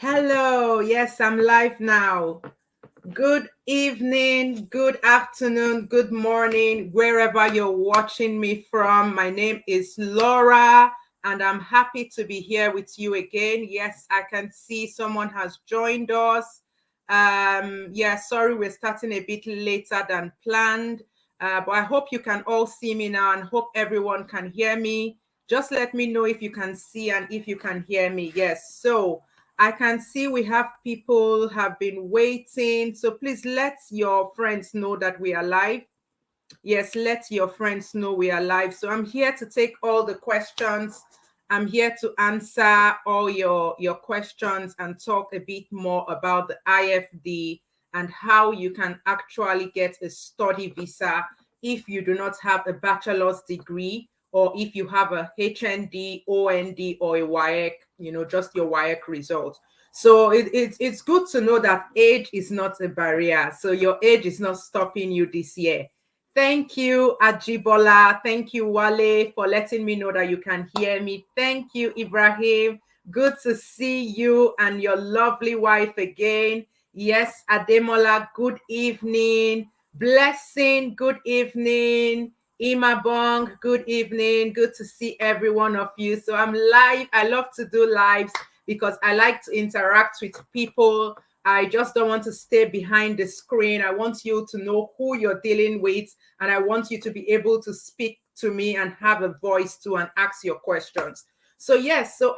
Hello, yes, I'm live now. Good evening, good afternoon, good morning, wherever you're watching me from. My name is Laura, and I'm happy to be here with you again. Yes, I can see someone has joined us. Yeah, sorry, we're starting a bit later than planned, but I hope you can all see me now and hope everyone can hear me. Just let me know if you can see and if you can hear me. Yes, so I can see we have people have been waiting. So please let your friends know that we are live. Yes, let your friends know we are live. So I'm here to take all the questions. I'm here to answer all your questions and talk a bit more about the IFD and how you can actually get a study visa if you do not have a bachelor's degree or if you have a HND, OND, or a WAEC, just your WAEC result. So it's good to know that age is not a barrier. So your age is not stopping you this year. Thank you, Ajibola. Thank you, Wale, for letting me know that you can hear me. Thank you, Ibrahim. Good to see you and your lovely wife again. Yes, Ademola, good evening. Blessing, good evening. Imabong, good evening. Good to see every one of you. So I'm live. I love to do lives because I like to interact with people. I just don't want to stay behind the screen. I want you to know who you're dealing with, and I want you to be able to speak to me and have a voice too and ask your questions. So yes, so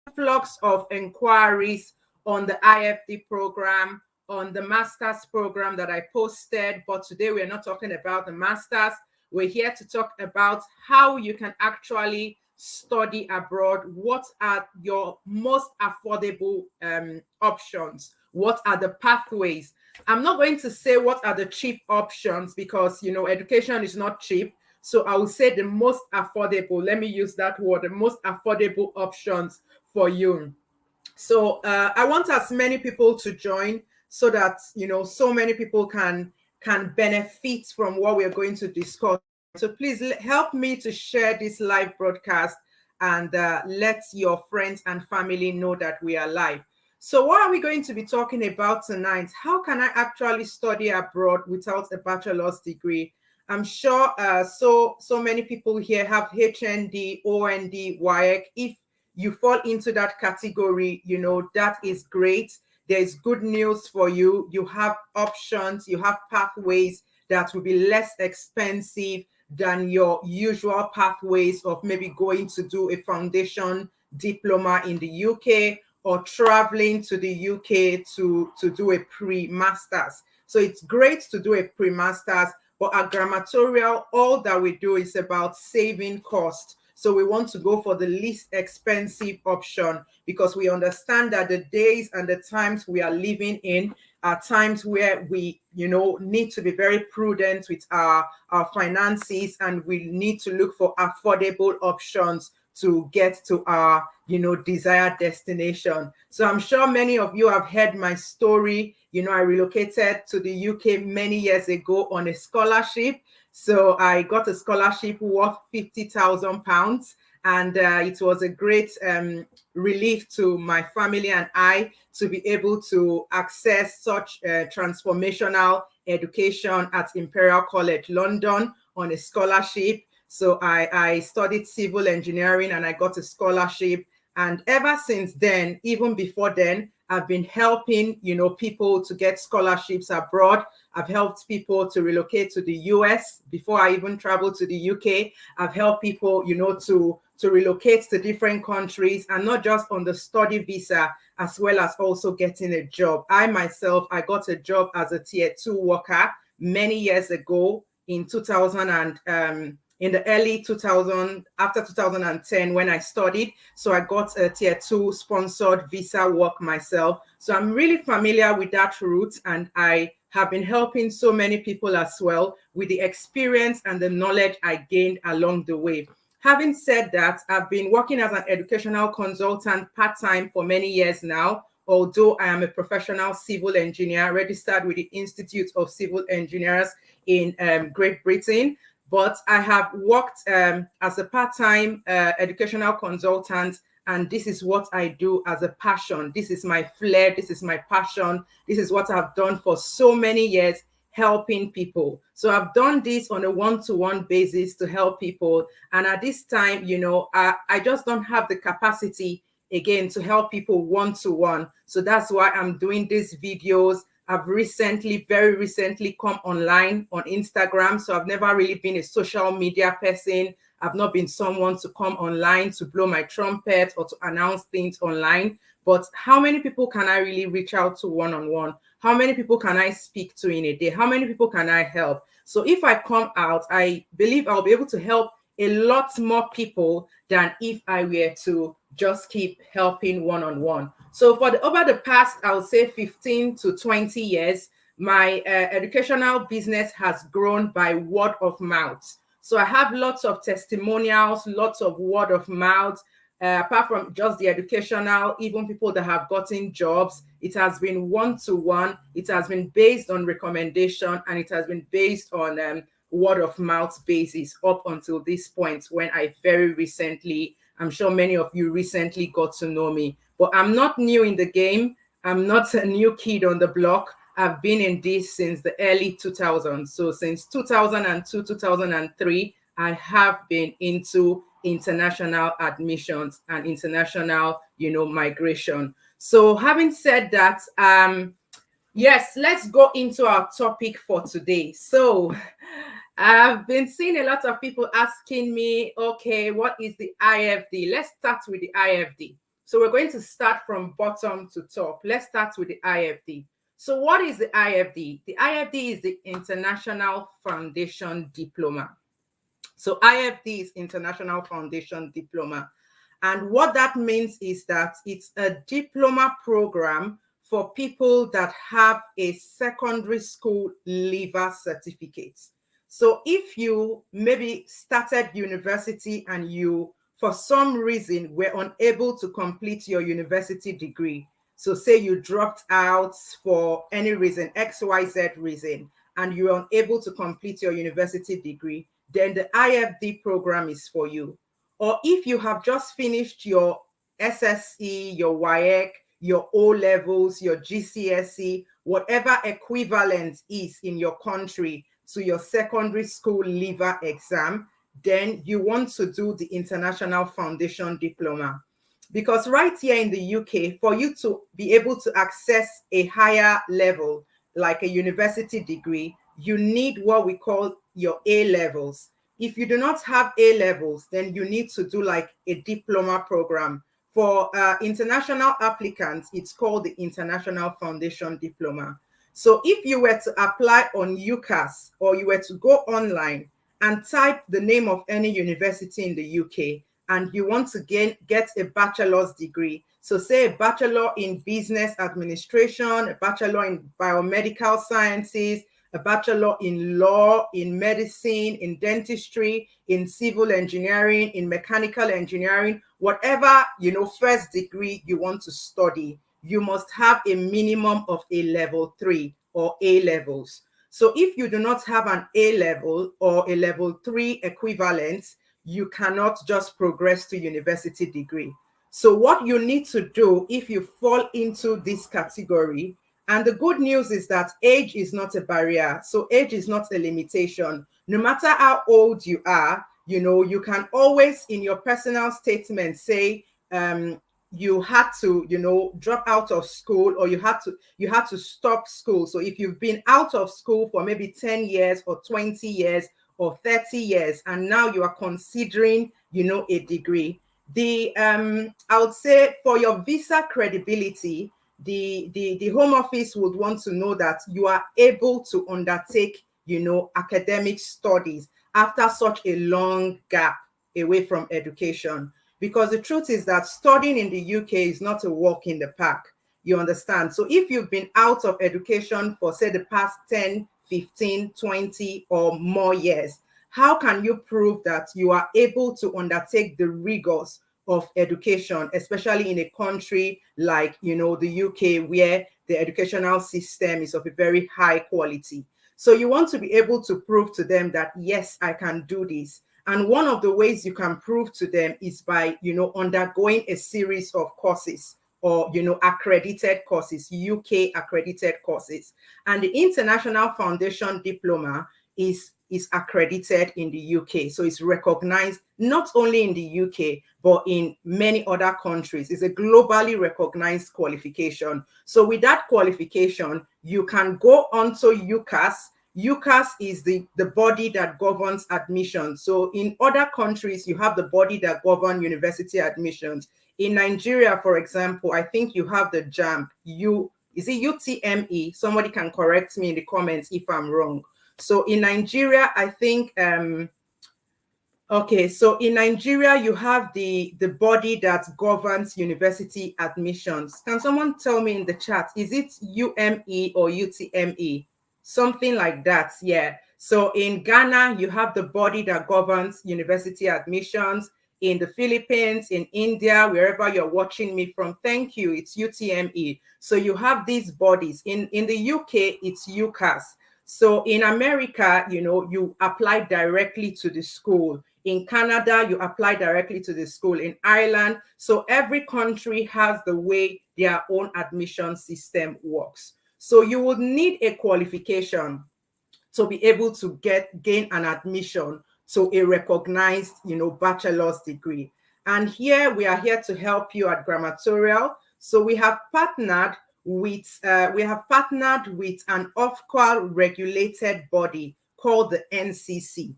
influx of inquiries on the IFD program, on the master's program that I posted, but today we're not talking about the master's. We're here to talk about how you can actually study abroad. What are your most affordable options? What are the pathways? I'm not going to say what are the cheap options because, education is not cheap. So I will say the most affordable, let me use that word, the most affordable options for you. So I want as many people to join so that so many people can benefit from what we're going to discuss. So please help me to share this live broadcast and let your friends and family know that we are live. So what are we going to be talking about tonight? How can I actually study abroad without a bachelor's degree? I'm sure so many people here have HND, OND, WAEC. If you fall into that category, that is great. There is good news for you. You have options, you have pathways that will be less expensive than your usual pathways of maybe going to do a foundation diploma in the UK or traveling to the UK to do a pre-masters. So it's great to do a pre-masters, but at Grammatorial, all that we do is about saving cost. So we want to go for the least expensive option because we understand that the days and the times we are living in are times where we, need to be very prudent with our finances, and we need to look for affordable options to get to our, desired destination. So I'm sure many of you have heard my story. I relocated to the UK many years ago on a scholarship. So I got a scholarship worth £50,000, and it was a great relief to my family and I to be able to access such transformational education at Imperial College London on a scholarship. So I studied civil engineering and I got a scholarship. And ever since then, even before then, I've been helping, people to get scholarships abroad. I've helped people to relocate to the US before I even traveled to the UK. I've helped people, to relocate to different countries, and not just on the study visa, as well as also getting a job. I got a job as a tier 2 worker many years ago in 2000 and in the early 2000, after 2010 when I studied. So I got a tier 2 sponsored visa work myself. So I'm really familiar with that route, and I have been helping so many people as well with the experience and the knowledge I gained along the way. Having said that, I've been working as an educational consultant part-time for many years now, although I am a professional civil engineer registered with the Institute of Civil Engineers in Great Britain. But I have worked as a part-time educational consultant and this is what I do as a passion. This is my flair. This is my passion. This is what I've done for so many years, helping people. So I've done this on a one-to-one basis to help people. And at this time, I just don't have the capacity again to help people one-to-one. So that's why I'm doing these videos. I've very recently come online on Instagram. So I've never really been a social media person. I've not been someone to come online to blow my trumpet or to announce things online. But how many people can I really reach out to one-on-one? How many people can I speak to in a day? How many people can I help? So if I come out, I believe I'll be able to help a lot more people than if I were to just keep helping one-on-one. So over the past, I would say 15 to 20 years, my educational business has grown by word of mouth. So I have lots of testimonials, lots of word of mouth. Apart from just the educational, even people that have gotten jobs, it has been one-to-one. It has been based on recommendation, and it has been based on word of mouth basis up until this point, when I very recently, I'm sure many of you recently got to know me. But I'm not new in the game. I'm not a new kid on the block. I've been in this since the early 2000s. So since 2002, 2003, I have been into international admissions and international, migration. So having said that, yes, let's go into our topic for today. So I've been seeing a lot of people asking me, okay, what is the IFD? Let's start with the IFD. So we're going to start from bottom to top. Let's start with the IFD. So what is the IFD? The IFD is the International Foundation Diploma. So IFD is International Foundation Diploma. And what that means is that it's a diploma program for people that have a secondary school leaver certificate. So if you maybe started university and you, for some reason, were unable to complete your university degree, so say you dropped out for any reason, XYZ reason, and you're unable to complete your university degree, then the IFD program is for you. Or if you have just finished your SSE, your WAEC, your O levels, your GCSE, whatever equivalent is in your country to your secondary school leaver exam, then you want to do the International Foundation Diploma. Because right here in the UK, for you to be able to access a higher level, like a university degree, you need what we call your A levels. If you do not have A levels, then you need to do like a diploma program. For international applicants, it's called the International Foundation Diploma. So if you were to apply on UCAS, or you were to go online and type the name of any university in the UK, and you want to get a bachelor's degree, so say a bachelor in business administration, a bachelor in biomedical sciences, a bachelor in law, in medicine, in dentistry, in civil engineering, in mechanical engineering, whatever, first degree you want to study, you must have a minimum of a level 3 or A levels. So if you do not have an A level or a level 3 equivalent, you cannot just progress to university degree. So what you need to do if you fall into this category, and the good news is that age is not a barrier. So age is not a limitation. No matter how old you are, you can always in your personal statement say you had to, drop out of school, or you had to stop school. So if you've been out of school for maybe 10 years or 20 years or 30 years, and now you are considering, a degree, I would say for your visa credibility, the Home Office would want to know that you are able to undertake, academic studies after such a long gap away from education. Because the truth is that studying in the UK is not a walk in the park. You understand? So if you've been out of education for, say, the past 10, 15, 20 or more years, how can you prove that you are able to undertake the rigors of education, especially in a country like, the UK, where the educational system is of a very high quality? So you want to be able to prove to them that, yes, I can do this. And one of the ways you can prove to them is by, undergoing a series of courses or, accredited courses, UK accredited courses. And the International Foundation Diploma is accredited in the UK. So it's recognized not only in the UK, but in many other countries. It's a globally recognized qualification. So with that qualification, you can go on to UCAS. UCAS is the body that governs admissions. So in other countries, you have the body that governs university admissions. In Nigeria, for example, I think you have the JAMB. Is it UTME? Somebody can correct me in the comments if I'm wrong. So in Nigeria, I think, okay, so in Nigeria, you have the body that governs university admissions. Can someone tell me in the chat, is it UME or UTME? Something like that, yeah. So in Ghana, you have the body that governs university admissions. In the Philippines, in India, wherever you're watching me from, thank you, it's UTME. So you have these bodies. In the UK, it's UCAS. So in America, you apply directly to the school. In Canada, you apply directly to the school. In Ireland, so every country has the way their own admission system works. So you would need a qualification to be able to gain an admission to a recognized, bachelor's degree. And here we are here to help you at Grammatorial. So we have partnered with an Ofqual regulated body called the NCC.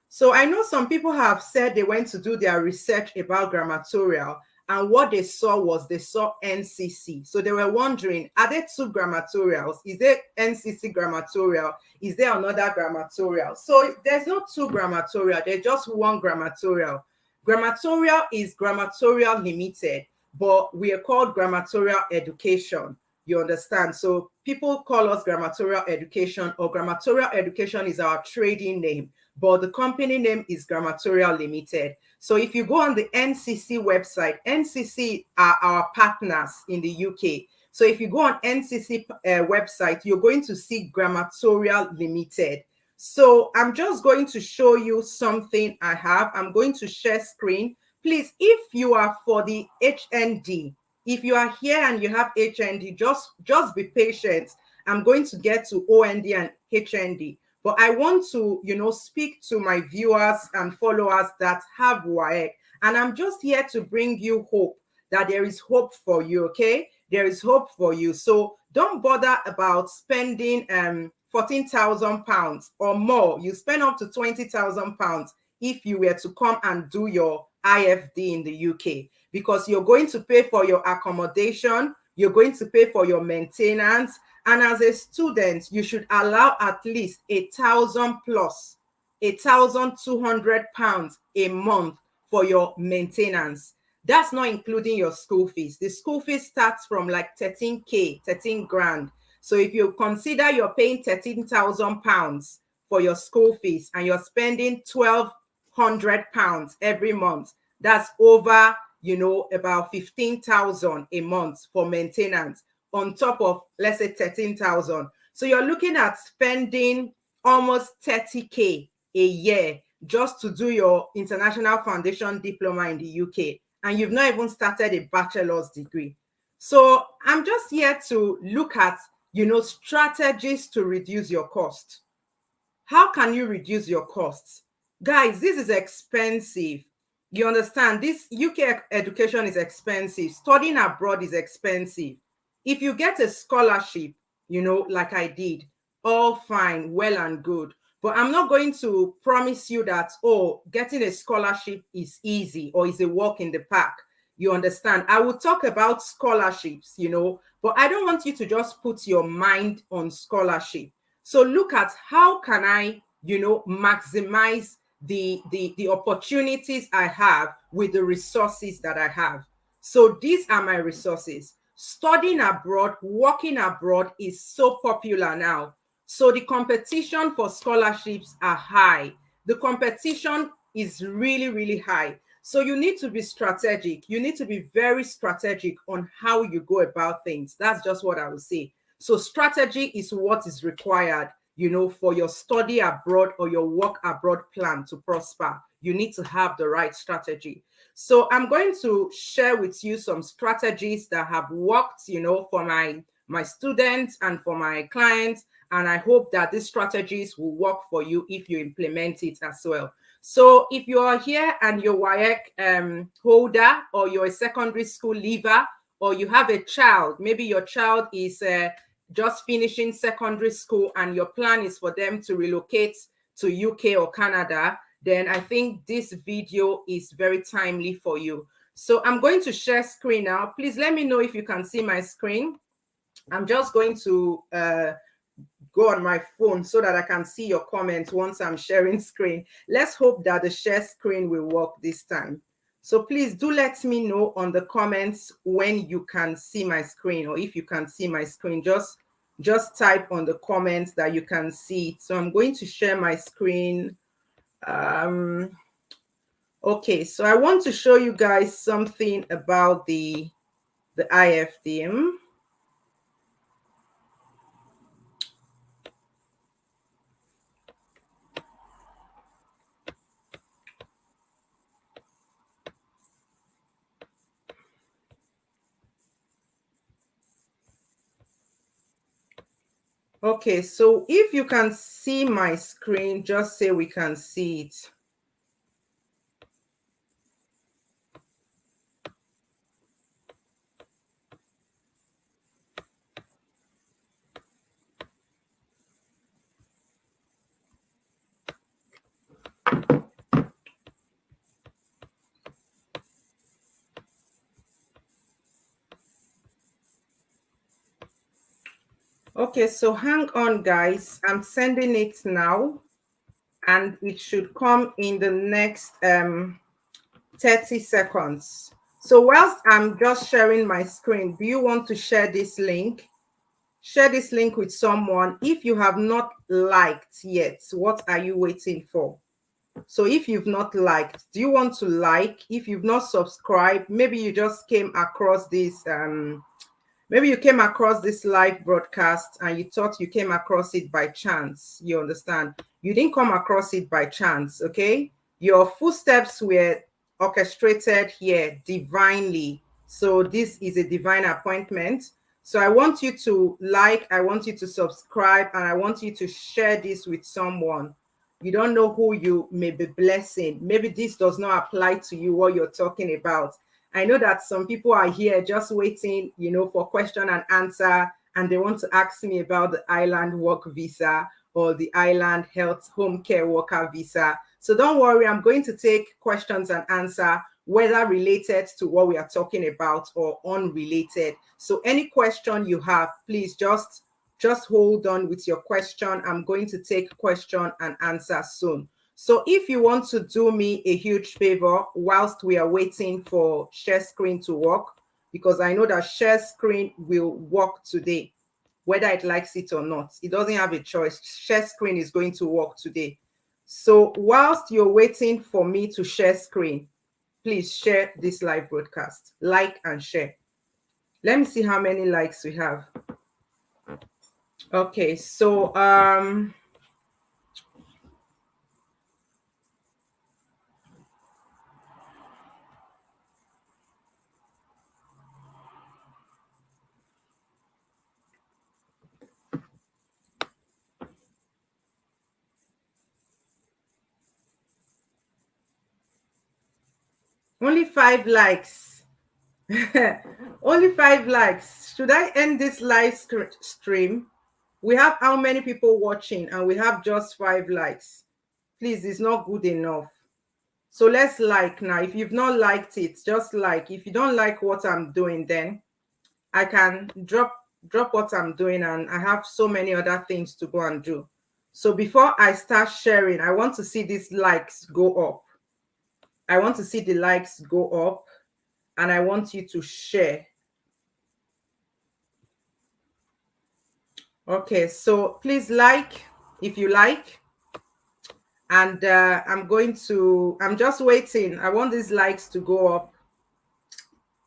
So I know some people have said they went to do their research about Grammatorial, and what they saw NCC. So they were wondering, are there two Grammatorials? Is there NCC Grammatorial? Is there another Grammatorial? So there's not two Grammatorial, there's just one Grammatorial. Grammatorial is Grammatorial Limited, but we are called Grammatorial Education. You understand? So people call us Grammatorial Education, or Grammatorial Education is our trading name, but the company name is Grammatorial Limited. So if you go on the NCC website, NCC are our partners in the UK. So if you go on NCC website, you're going to see Grammatorial Limited. So I'm just going to show you something I have. I'm going to share screen. Please, if you are for the HND, if you are here and you have HND, just be patient. I'm going to get to OND and HND. But I want to, speak to my viewers and followers that have WAEC. And I'm just here to bring you hope, that there is hope for you, okay? There is hope for you. So don't bother about spending 14,000 pounds or more. You spend up to 20,000 pounds if you were to come and do your IFD in the UK, because you're going to pay for your accommodation, you're going to pay for your maintenance, and as a student, you should allow at least 1,000 plus 1,200 pounds a month for your maintenance. That's not including your school fees. The school fees starts from like 13 grand. So if you consider you're paying 13,000 pounds for your school fees and you're spending 1,200 pounds every month, that's over, about 15,000 a month for maintenance, on top of, let's say, 13,000. So you're looking at spending almost 30K a year just to do your International Foundation Diploma in the UK. And you've not even started a bachelor's degree. So I'm just here to look at, strategies to reduce your cost. How can you reduce your costs? Guys, this is expensive. You understand? This UK education is expensive. Studying abroad is expensive. If you get a scholarship, like I did, all fine, well and good. But I'm not going to promise you that, getting a scholarship is easy or is a walk in the park. You understand? I will talk about scholarships, but I don't want you to just put your mind on scholarship. So look at how can I, maximize the opportunities I have with the resources that I have. So these are my resources. Studying abroad, working abroad is so popular now. So the competition for scholarships are high. The competition is really, really high. So you need to be strategic. You need to be very strategic on how you go about things. That's just what I would say. So strategy is what is required. for your study abroad or your work abroad plan to prosper. You need to have the right strategy. So I'm going to share with you some strategies that have worked, for my students and for my clients. And I hope that these strategies will work for you if you implement it as well. So if you are here and you're WAEC holder, or you're a secondary school leaver, or you have a child, maybe your child is just finishing secondary school and your plan is for them to relocate to UK or Canada, then I think this video is very timely for you. So I'm going to share screen now. Please let me know if you can see my screen. I'm just going to go on my phone so that I can see your comments once I'm sharing screen. Let's hope that the share screen will work this time. So please do let me know on the comments when you can see my screen, or if you can see my screen. Just type on the comments that you can see it. So I'm going to share my screen. Okay, so I want to show you guys something about the IFDM. Okay, so if you can see my screen, just say we can see it. Okay, so hang on, guys. I'm sending it now, and it should come in the next 30 seconds. So whilst I'm just sharing my screen, do you want to share this link? Share this link with someone. If you have not liked yet, what are you waiting for? So if you've not liked, do you want to like? If you've not subscribed, maybe you just came across this maybe you came across this live broadcast and you thought you came across it by chance. You understand? You didn't come across it by chance, okay? Your footsteps were orchestrated here divinely. So this is a divine appointment. So I want you to like, I want you to subscribe, and I want you to share this with someone. You don't know who you may be blessing. Maybe this does not apply to you, what you're talking about. I know that some people are here just waiting, for question and answer, and they want to ask me about the island work visa or the island health home care worker visa. So don't worry, I'm going to take questions and answer, whether related to what we are talking about or unrelated. So any question you have, please just hold on with your question. I'm going to take question and answer soon. So if you want to do me a huge favor whilst we are waiting for share screen to work, because I know that share screen will work today, whether it likes it or not. It doesn't have a choice. Share screen is going to work today. So whilst you're waiting for me to share screen, please share this live broadcast. Like and share. Let me see how many likes we have. Okay, so only 5 likes. Only 5 likes. Should I end this live stream? We have how many people watching, and we have just 5 likes. Please, it's not good enough. So let's like now. If you've not liked it, just like. If you don't like what I'm doing, then I can drop what I'm doing, and I have so many other things to go and do. So before I start sharing, I want to see these likes go up. I want to see the likes go up, and I want you to share. Okay, so please like if you like. And I'm just waiting. I want these likes to go up.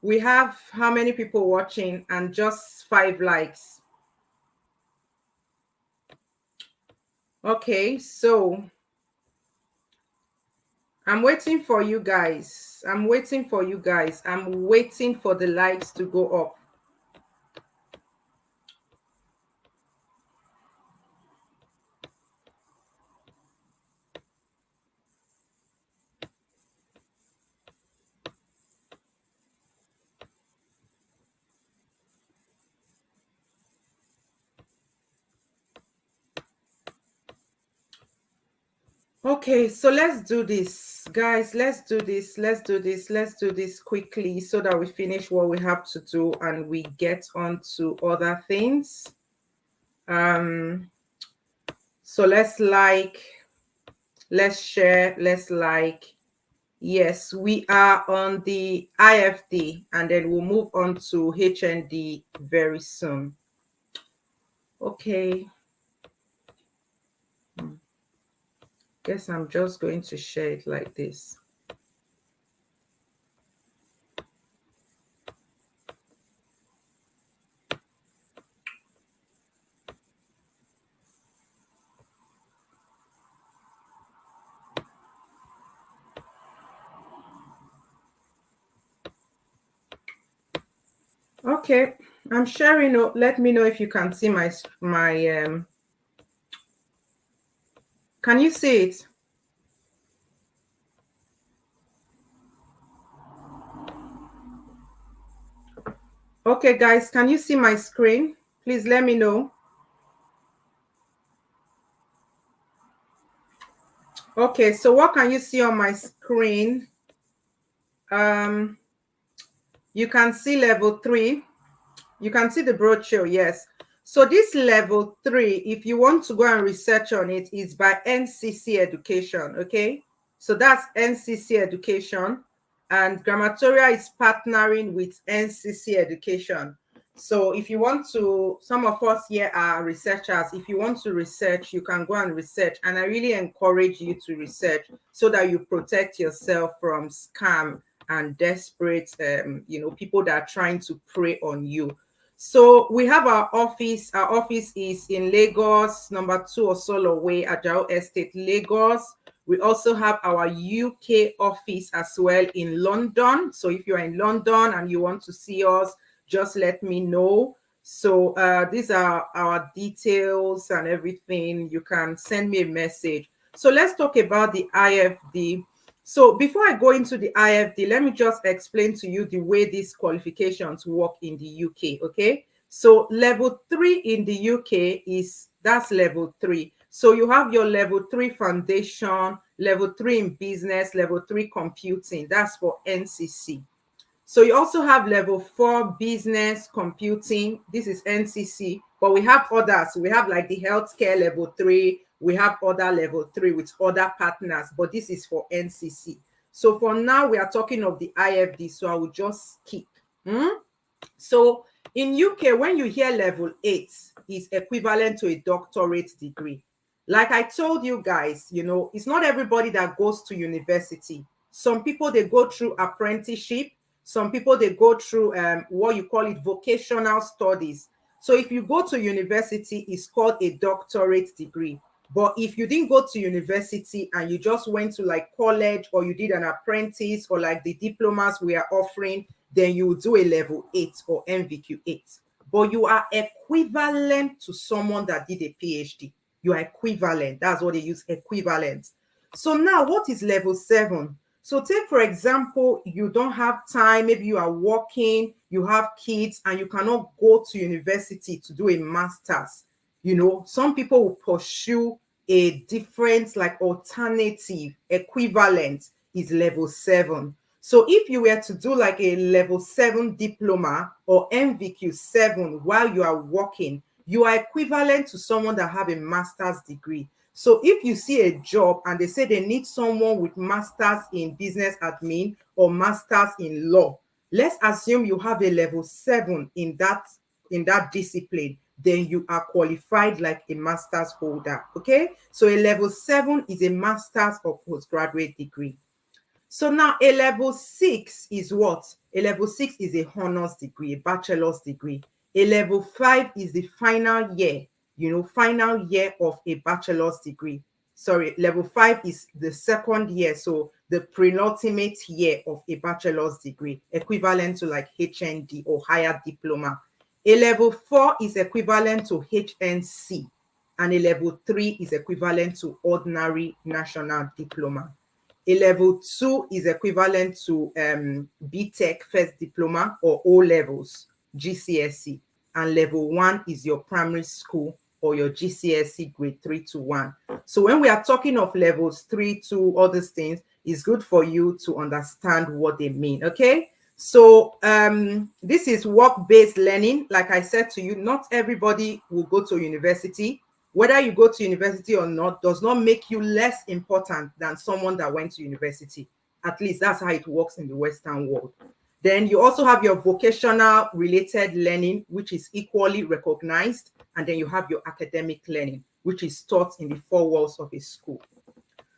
We have how many people watching, and just 5 likes. Okay, so I'm waiting for you guys. I'm waiting for you guys. I'm waiting for the likes to go up. Okay, so let's do this, guys. Let's do this. Let's do this. Let's do this quickly so that we finish what we have to do and we get on to other things. So let's share, let's like. Yes, we are on the IFD and then we'll move on to HND very soon. Okay. Guess I'm just going to share it like this. Okay, I'm sharing. Let me know if you can see my can you see it? Okay, guys, can you see my screen? Please let me know. Okay, so what can you see on my screen? You can see level 3. You can see the brochure, yes. So this level 3, if you want to go and research on it, is by NCC Education, okay? So that's NCC Education, and Grammatoria is partnering with NCC Education. So if you want to, some of us here are researchers. If you want to research, you can go and research. And I really encourage you to research so that you protect yourself from scam and desperate, people that are trying to prey on you. So we have our office. Our office is in Lagos, number 2 Osolo Way, Ajao Estate, Lagos. We also have our UK office as well in London. So if you're in London and you want to see us, just let me know. So these are our details and everything. You can send me a message. So let's talk about the IFD. So before I go into the IFD, let me just explain to you the way these qualifications work in the UK, okay? So level 3 in the UK that's level 3. So you have your level 3 foundation, level 3 in business, level 3 computing. That's for NCC. So you also have level 4 business computing. This is NCC, but we have others. We have like the healthcare level 3. We have other level 3 with other partners, but this is for NCC. So for now, we are talking of the IFD, so I will just skip. So in UK, when you hear level 8, is equivalent to a doctorate degree. Like I told you guys, it's not everybody that goes to university. Some people, they go through apprenticeship. Some people, they go through what you call it vocational studies. So if you go to university, it's called a doctorate degree. But if you didn't go to university and you just went to like college, or you did an apprentice, or like the diplomas we are offering, then you will do a level 8 or NVQ 8. But you are equivalent to someone that did a PhD. You are equivalent. That's what they use, equivalent. So now, what is level 7? So take, for example, you don't have time, maybe you are working, you have kids, and you cannot go to university to do a master's. Some people will pursue a different, like alternative equivalent is level 7. So if you were to do like a level 7 diploma or NVQ 7 while you are working, you are equivalent to someone that have a master's degree. So if you see a job and they say they need someone with master's in business admin or master's in law, let's assume you have a level 7 in that discipline, then you are qualified like a master's holder. Okay, so a level 7 is a master's or postgraduate degree. So now a level 6 is what? A level 6 is a honors degree, a bachelor's degree. A level 5 is the final year. final year of a bachelor's degree. Sorry, level 5 is the second year, so the penultimate year of a bachelor's degree, equivalent to like HND or higher diploma. A level 4 is equivalent to HNC, and a level 3 is equivalent to ordinary national diploma. A level 2 is equivalent to BTech first diploma or O levels, GCSE, and level 1 is your primary school or your GCSE grade 3 to 1. So when we are talking of levels 3 to all these things, it's good for you to understand what they mean, okay? So this is work-based learning. Like I said to you, not everybody will go to university. Whether you go to university or not does not make you less important than someone that went to university. At least that's how it works in the Western world. Then you also have your vocational related learning, which is equally recognized. And then you have your academic learning, which is taught in the four walls of a school.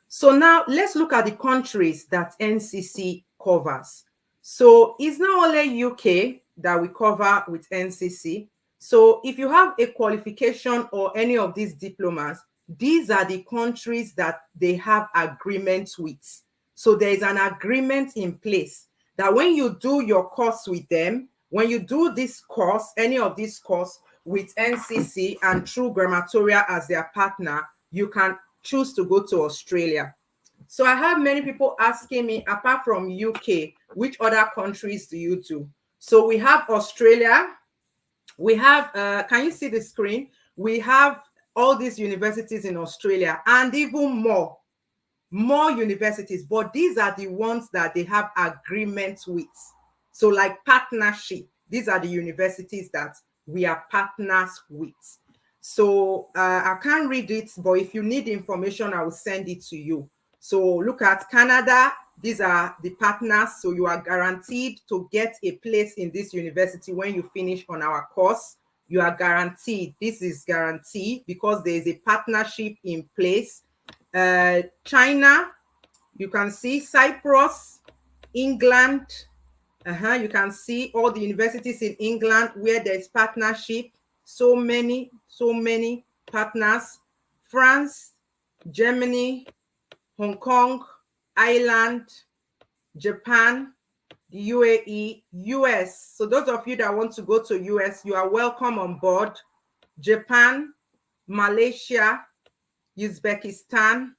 So now let's look at the countries that NCC covers. So it's not only UK that we cover with NCC. So if you have a qualification or any of these diplomas, these are the countries that they have agreements with. So there is an agreement in place that when you do your course with them, when you do this course, any of this course with NCC and True Grammatoria as their partner, you can choose to go to Australia. So I have many people asking me, apart from UK, which other countries do you do? So we have Australia. We have, can you see the screen? We have all these universities in Australia and even more universities, but these are the ones that they have agreements with. So like partnership, these are the universities that we are partners with. So I can't read it, but if you need information, I will send it to you. So look at Canada. These are the partners. So you are guaranteed to get a place in this university when you finish on our course. You are guaranteed. This is guaranteed because there is a partnership in place. China, you can see Cyprus, England. You can see all the universities in England where there's partnership. So many partners. France, Germany, Hong Kong, Ireland, Japan, the UAE, US. So those of you that want to go to US, you are welcome on board. Japan, Malaysia, Uzbekistan,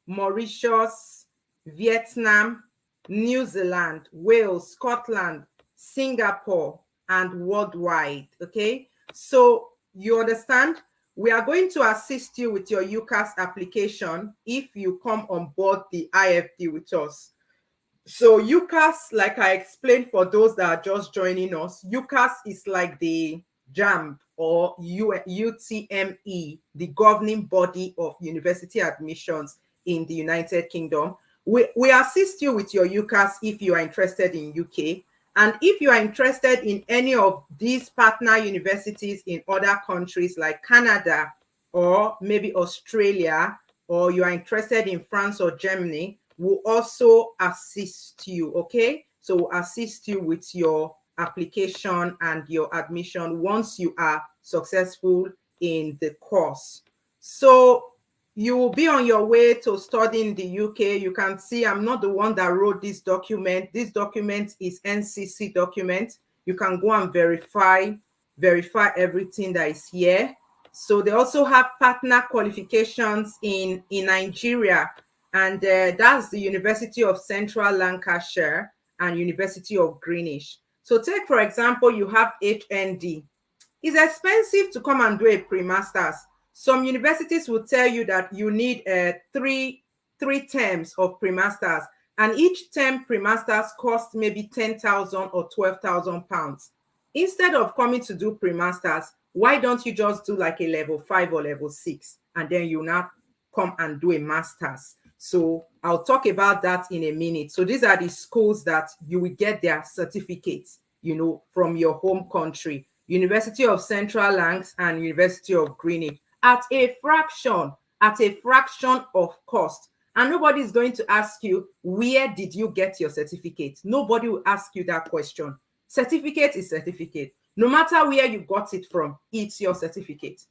Mauritius, Vietnam, New Zealand, Wales, Scotland, Singapore, and worldwide. Okay, so you understand? We are going to assist you with your UCAS application if you come on board the IFD with us. So UCAS, like I explained for those that are just joining us, UCAS is like the JAMB or UTME, the governing body of university admissions in the United Kingdom. We assist you with your UCAS if you are interested in UK. And if you are interested in any of these partner universities in other countries like Canada or maybe Australia, or you are interested in France or Germany, we'll also assist you, okay? So we'll assist you with your application and your admission once you are successful in the course. So you will be on your way to study in the UK. You can see I'm not the one that wrote this document. This document is NCC document. You can go and verify everything that is here. So they also have partner qualifications in Nigeria, and that's the University of Central Lancashire and University of Greenwich. So take, for example, you have HND. It's expensive to come and do a pre-masters. Some universities will tell you that you need three terms of pre-masters, and each term pre-masters costs maybe 10,000 or 12,000 pounds. Instead of coming to do pre-masters, why don't you just do like a level 5 or level 6, and then you now come and do a master's? So I'll talk about that in a minute. So these are the schools that you will get their certificates, from your home country. University of Central Lancs and University of Greenwich at a fraction of cost. And nobody is going to ask you, where did you get your certificate? Nobody will ask you that question. Certificate is certificate. No matter where you got it from, it's your certificate.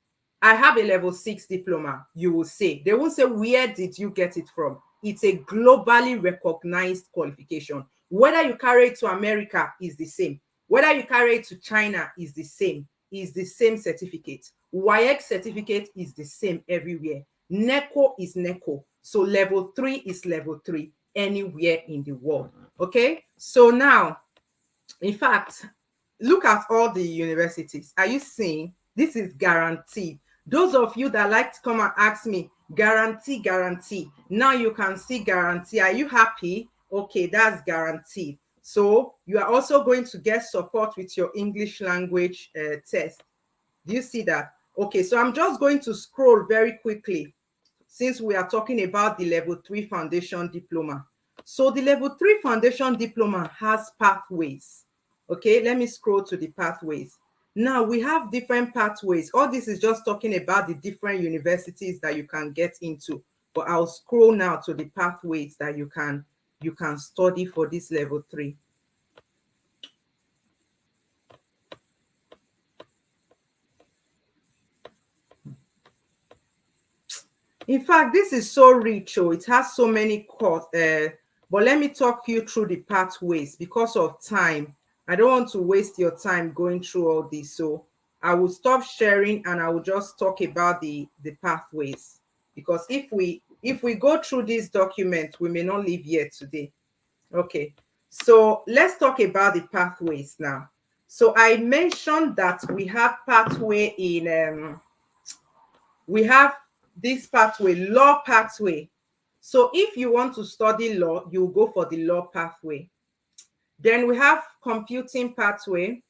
I have a level 6 diploma, you will say. They won't say, where did you get it from? It's a globally recognized qualification. Whether you carry it to America is the same. Whether you carry it to China is the same. Is the same certificate. WAEC certificate is the same everywhere. NECO is NECO. So level 3 is level 3 anywhere in the world. Okay. So now, in fact, look at all the universities. Are you seeing? This is guaranteed. Those of you that like to come and ask me, guarantee. Now you can see guarantee. Are you happy? Okay, that's guaranteed. So you are also going to get support with your English language test. Do you see that? Okay, so I'm just going to scroll very quickly since we are talking about the level 3 foundation diploma. So the level 3 foundation diploma has pathways. Okay, let me scroll to the pathways. Now we have different pathways. All this is just talking about the different universities that you can get into. But I'll scroll now to the pathways that you can study for this level 3. In fact, this is so rich. Oh, it has so many courses. But let me talk you through the pathways because of time. I don't want to waste your time going through all this. So I will stop sharing and I will just talk about the pathways. Because if we go through this document, we may not leave here today. Okay. So let's talk about the pathways now. So I mentioned that we have pathway in we have this pathway, law pathway. So if you want to study law, you go for the law pathway. Then we have computing pathway.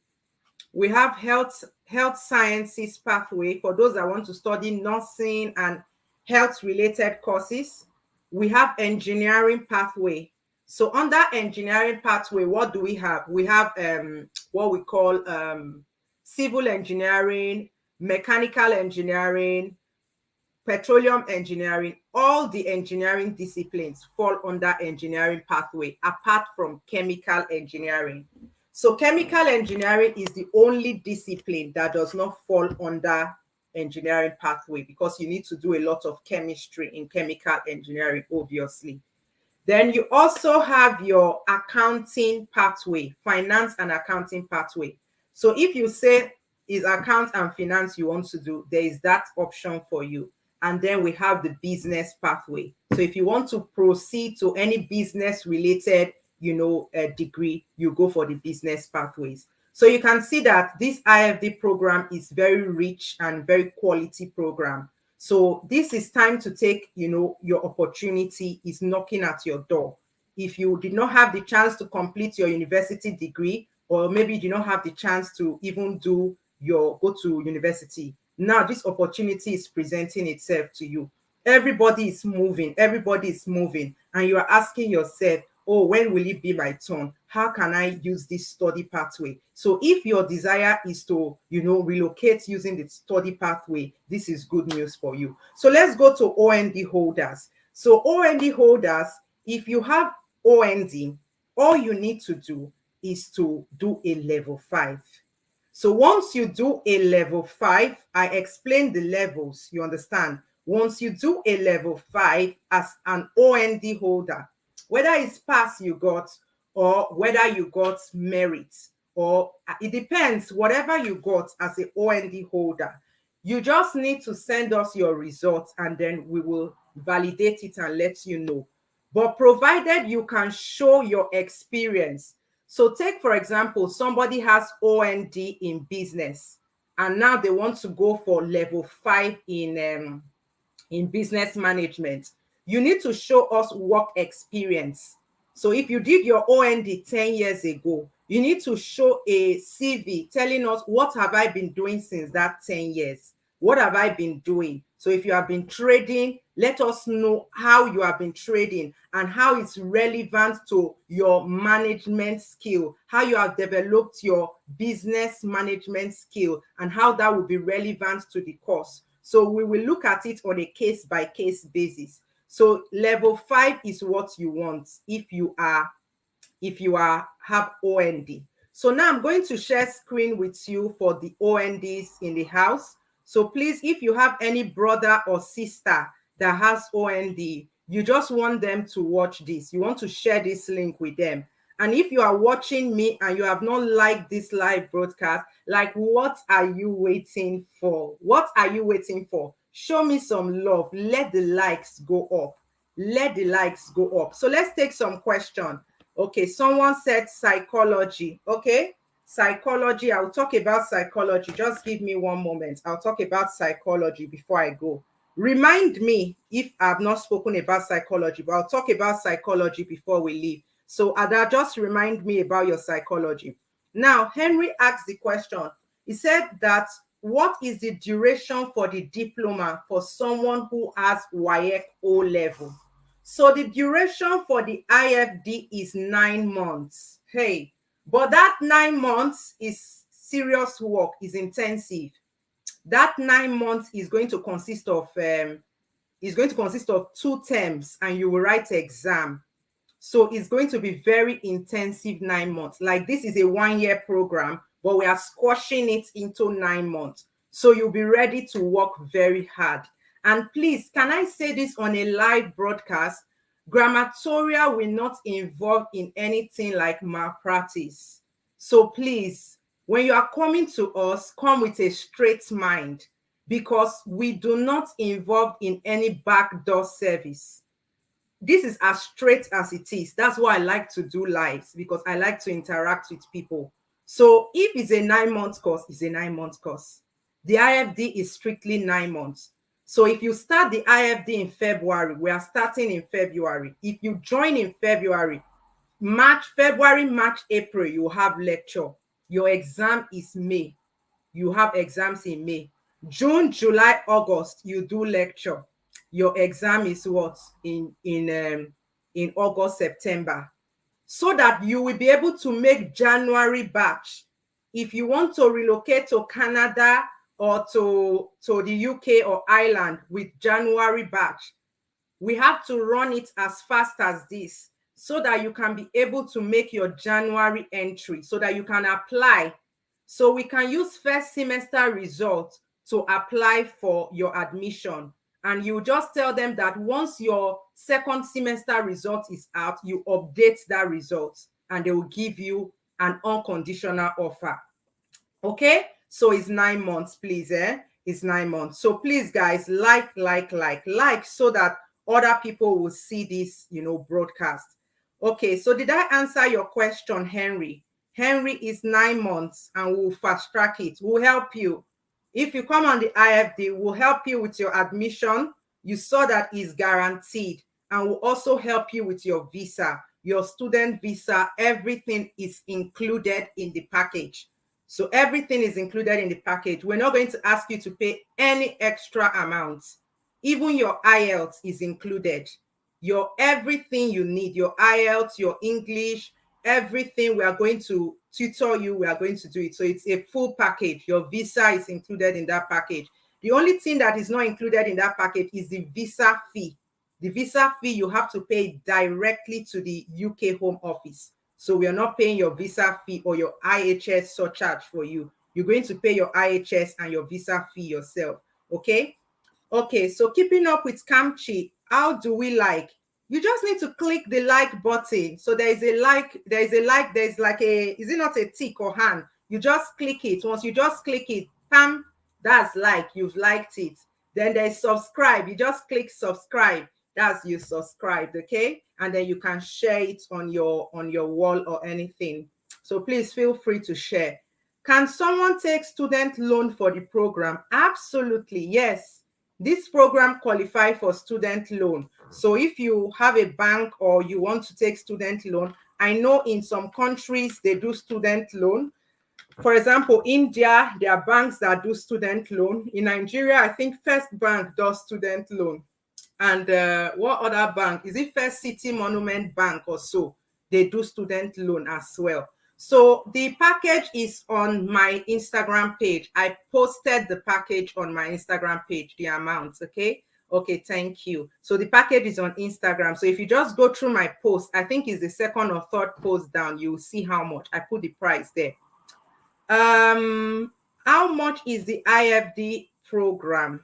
We have health sciences pathway for those that want to study nursing and health related courses. We have engineering pathway. So under engineering pathway, what do we have? We have what we call civil engineering, mechanical engineering, petroleum engineering. All the engineering disciplines fall under engineering pathway apart from chemical engineering. So chemical engineering is the only discipline that does not fall under engineering pathway because you need to do a lot of chemistry in chemical engineering, obviously. Then you also have your accounting pathway, finance and accounting pathway. So if you say is account and finance you want to do, there is that option for you. And then we have the business pathway. So if you want to proceed to any business related, degree, you go for the business pathways. So you can see that this IFD program is very rich and very quality program. So this is time to take, your opportunity is knocking at your door. If you did not have the chance to complete your university degree, or maybe you did not have the chance to even go to university, now this opportunity is presenting itself to you. Everybody is moving, and you are asking yourself, oh, when will it be my turn? How can I use this study pathway? So if your desire is to, relocate using the study pathway, this is good news for you. So let's go to OND holders. So OND holders, if you have OND, all you need to do is to do a level 5. So once you do a level 5, I explain the levels, you understand? Once you do a level 5 as an OND holder, whether it's pass you got or whether you got merit, or it depends, whatever you got as an OND holder, you just need to send us your results and then we will validate it and let you know. But provided you can show your experience. So take, for example, somebody has OND in business and now they want to go for level 5 in business management. You need to show us work experience. So if you did your OND 10 years ago, you need to show a CV telling us what have I been doing since that 10 years. What have I been doing? So if you have been trading, let us know how you have been trading and how it's relevant to your management skill, how you have developed your business management skill, and how that will be relevant to the course. So we will look at it on a case-by-case basis. So level 5 is what you want if you have OND. So now I'm going to share screen with you for the ONDs in the house. So please, if you have any brother or sister that has OND, you just want them to watch this. You want to share this link with them. And if you are watching me and you have not liked this live broadcast, like, what are you waiting for? What are you waiting for? Show me some love. Let the likes go up. Let the likes go up. So let's take some question. Okay, someone said psychology. Okay, psychology. I'll talk about psychology. Just give me one moment. I'll talk about psychology before I go. Remind me if I've not spoken about psychology, but I'll talk about psychology before we leave. So Ada, just remind me about your psychology. Now, Henry asked the question. He said that what is the duration for the diploma for someone who has WAEC O level? So the duration for the IFD is 9 months. Hey, but that 9 months is serious work, is intensive. That 9 months is going to consist of 2 terms, and you will write exam. So it's going to be very intensive 9 months. Like, this is a 1-year program, but we are squashing it into 9 months. So you'll be ready to work very hard. And please, can I say this on a live broadcast? Grammatorial will not involve in anything like malpractice. So please, when you are coming to us, come with a straight mind, because we do not involve in any backdoor service. This is as straight as it is. That's why I like to do lives, because I like to interact with people. So if it's a 9-month course, it's a 9-month course. The IFD is strictly 9 months. So if you start the IFD in February, we are starting in February. If you join in February, February, March, April, you have lecture. Your exam is May. You have exams in May. June, July, August, you do lecture. Your exam is what? In August, September. So that you will be able to make January batch. If you want to relocate to Canada or to the UK or Ireland with January batch, we have to run it as fast as this, so that you can be able to make your January entry, so that you can apply. So we can use first semester results to apply for your admission. And you just tell them that once your second semester result is out, you update that result, and they will give you an unconditional offer. Okay, so it's 9 months, please. It's 9 months. So please, guys, like, so that other people will see this, broadcast. Okay, so did I answer your question, Henry? Henry is 9 months, and we'll fast track it. We'll help you. If you come on the IFD, we'll help you with your admission. You saw that is guaranteed, and we'll also help you with your visa, your student visa. Everything is included in the package. So everything is included in the package. We're not going to ask you to pay any extra amounts. Even your IELTS is included. Your everything you need, your IELTS, your English, everything, we are going to tutor you. We are going to do it. So it's a full package. Your visa is included in that package. The only thing that is not included in that package is the visa fee. The visa fee you have to pay directly to the UK Home Office. So we are not paying your visa fee or your IHS surcharge for you. You're going to pay your IHS and your visa fee yourself. Okay? Okay, so keeping up with Kamchi, how do we like? You just need to click the like button. So there's like a, is it not a tick or hand? You just click it. Once you just click it, bam, that's like, you've liked it. Then there's subscribe. You just click subscribe. That's you subscribed, okay? And then you can share it on your wall or anything. So please feel free to share. Can someone take student loan for the program? Absolutely, yes. This program qualifies for student loan. So if you have a bank or you want to take student loan, I know in some countries they do student loan. For example, India, there are banks that do student loan. In Nigeria, I think First Bank does student loan. And what other bank? Is it First City Monument Bank or so? They do student loan as well. So the package is on my Instagram page. I posted the package on my Instagram page, the amounts, okay? Okay, thank you. So the package is on Instagram. So if you just go through my post, I think it's the second or third post down, you'll see how much. I put the price there. How much is the IFD program.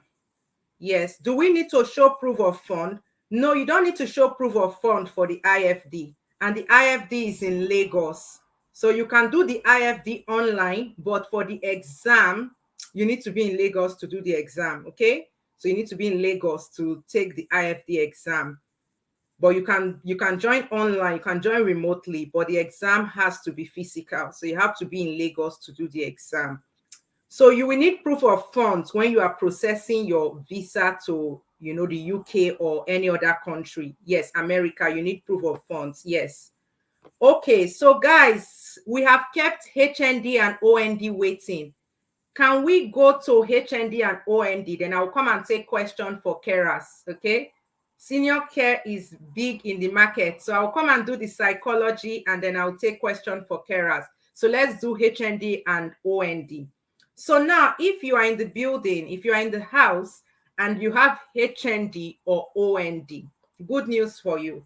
Yes. Do we need to show proof of fund? No, you don't need to show proof of fund for the IFD. And the IFD is in Lagos. So you can do the IFD online, but for the exam, you need to be in Lagos to do the exam, okay? So you need to be in Lagos to take the IFD exam. But you can join online, you can join remotely, but the exam has to be physical. So you have to be in Lagos to do the exam. So you will need proof of funds when you are processing your visa to, the UK or any other country. Yes, America, you need proof of funds. Yes. Okay, so guys, we have kept HND and OND waiting. Can we go to HND and OND? Then I'll come and take question for carers, okay? Senior care is big in the market. So I'll come and do the psychology and then I'll take question for carers. So let's do HND and OND. So now, if you are in the building, if you are in the house and you have HND or OND, good news for you.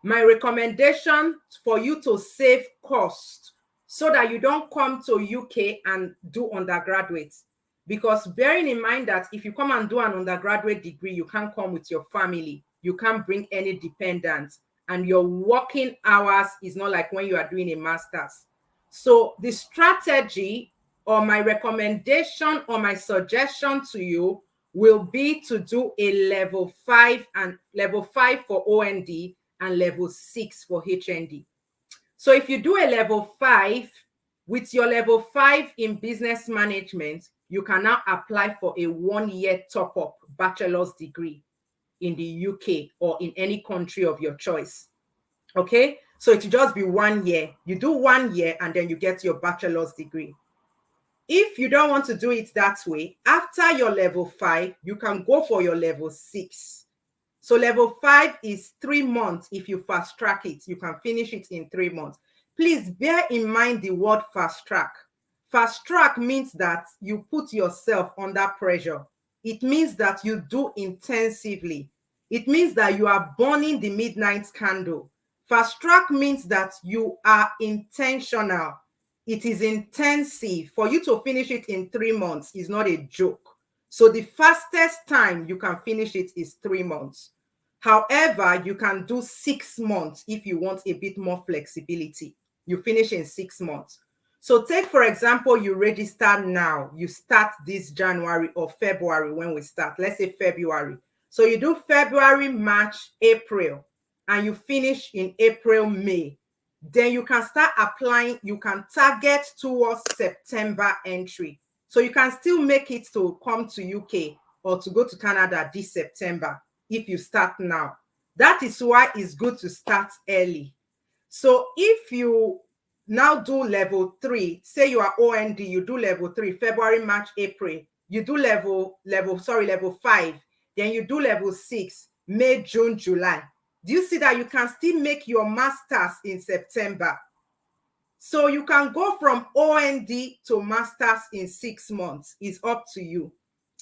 My recommendation for you to save cost so that you don't come to UK and do undergraduate. Because bearing in mind that if you come and do an undergraduate degree, you can't come with your family. You can't bring any dependents. And your working hours is not like when you are doing a master's. So the strategy or my recommendation or my suggestion to you will be to do a level 5 for OND and level 6 for HND. So if you do a level 5, with your level 5 in business management, you can now apply for a 1-year top-up bachelor's degree in the UK or in any country of your choice. Okay, so it will just be 1 year. You do 1 year and then you get your bachelor's degree. If you don't want to do it that way, after your level 5, you can go for your level 6. So level 5 is 3 months. If you fast track it, you can finish it in 3 months. Please bear in mind the word fast track. Fast track means that you put yourself under pressure. It means that you do intensively. It means that you are burning the midnight candle. Fast track means that you are intentional. It is intensive. For you to finish it in 3 months is not a joke. So the fastest time you can finish it is 3 months. However, you can do 6 months if you want a bit more flexibility. You finish in 6 months. So take, for example, you register now. You start this January or February when we start. Let's say February. So you do February, March, April, and you finish in April, May. Then you can start applying. You can target towards September entry. So you can still make it to come to UK or to go to Canada this September if you start now. That is why it's good to start early. So if you now do level 3, say you are OND, you do level 3, February, March, April, you do level 5, then you do level 6, May, June, July. Do you see that you can still make your master's in September? So you can go from OND to master's in 6 months. It's up to you.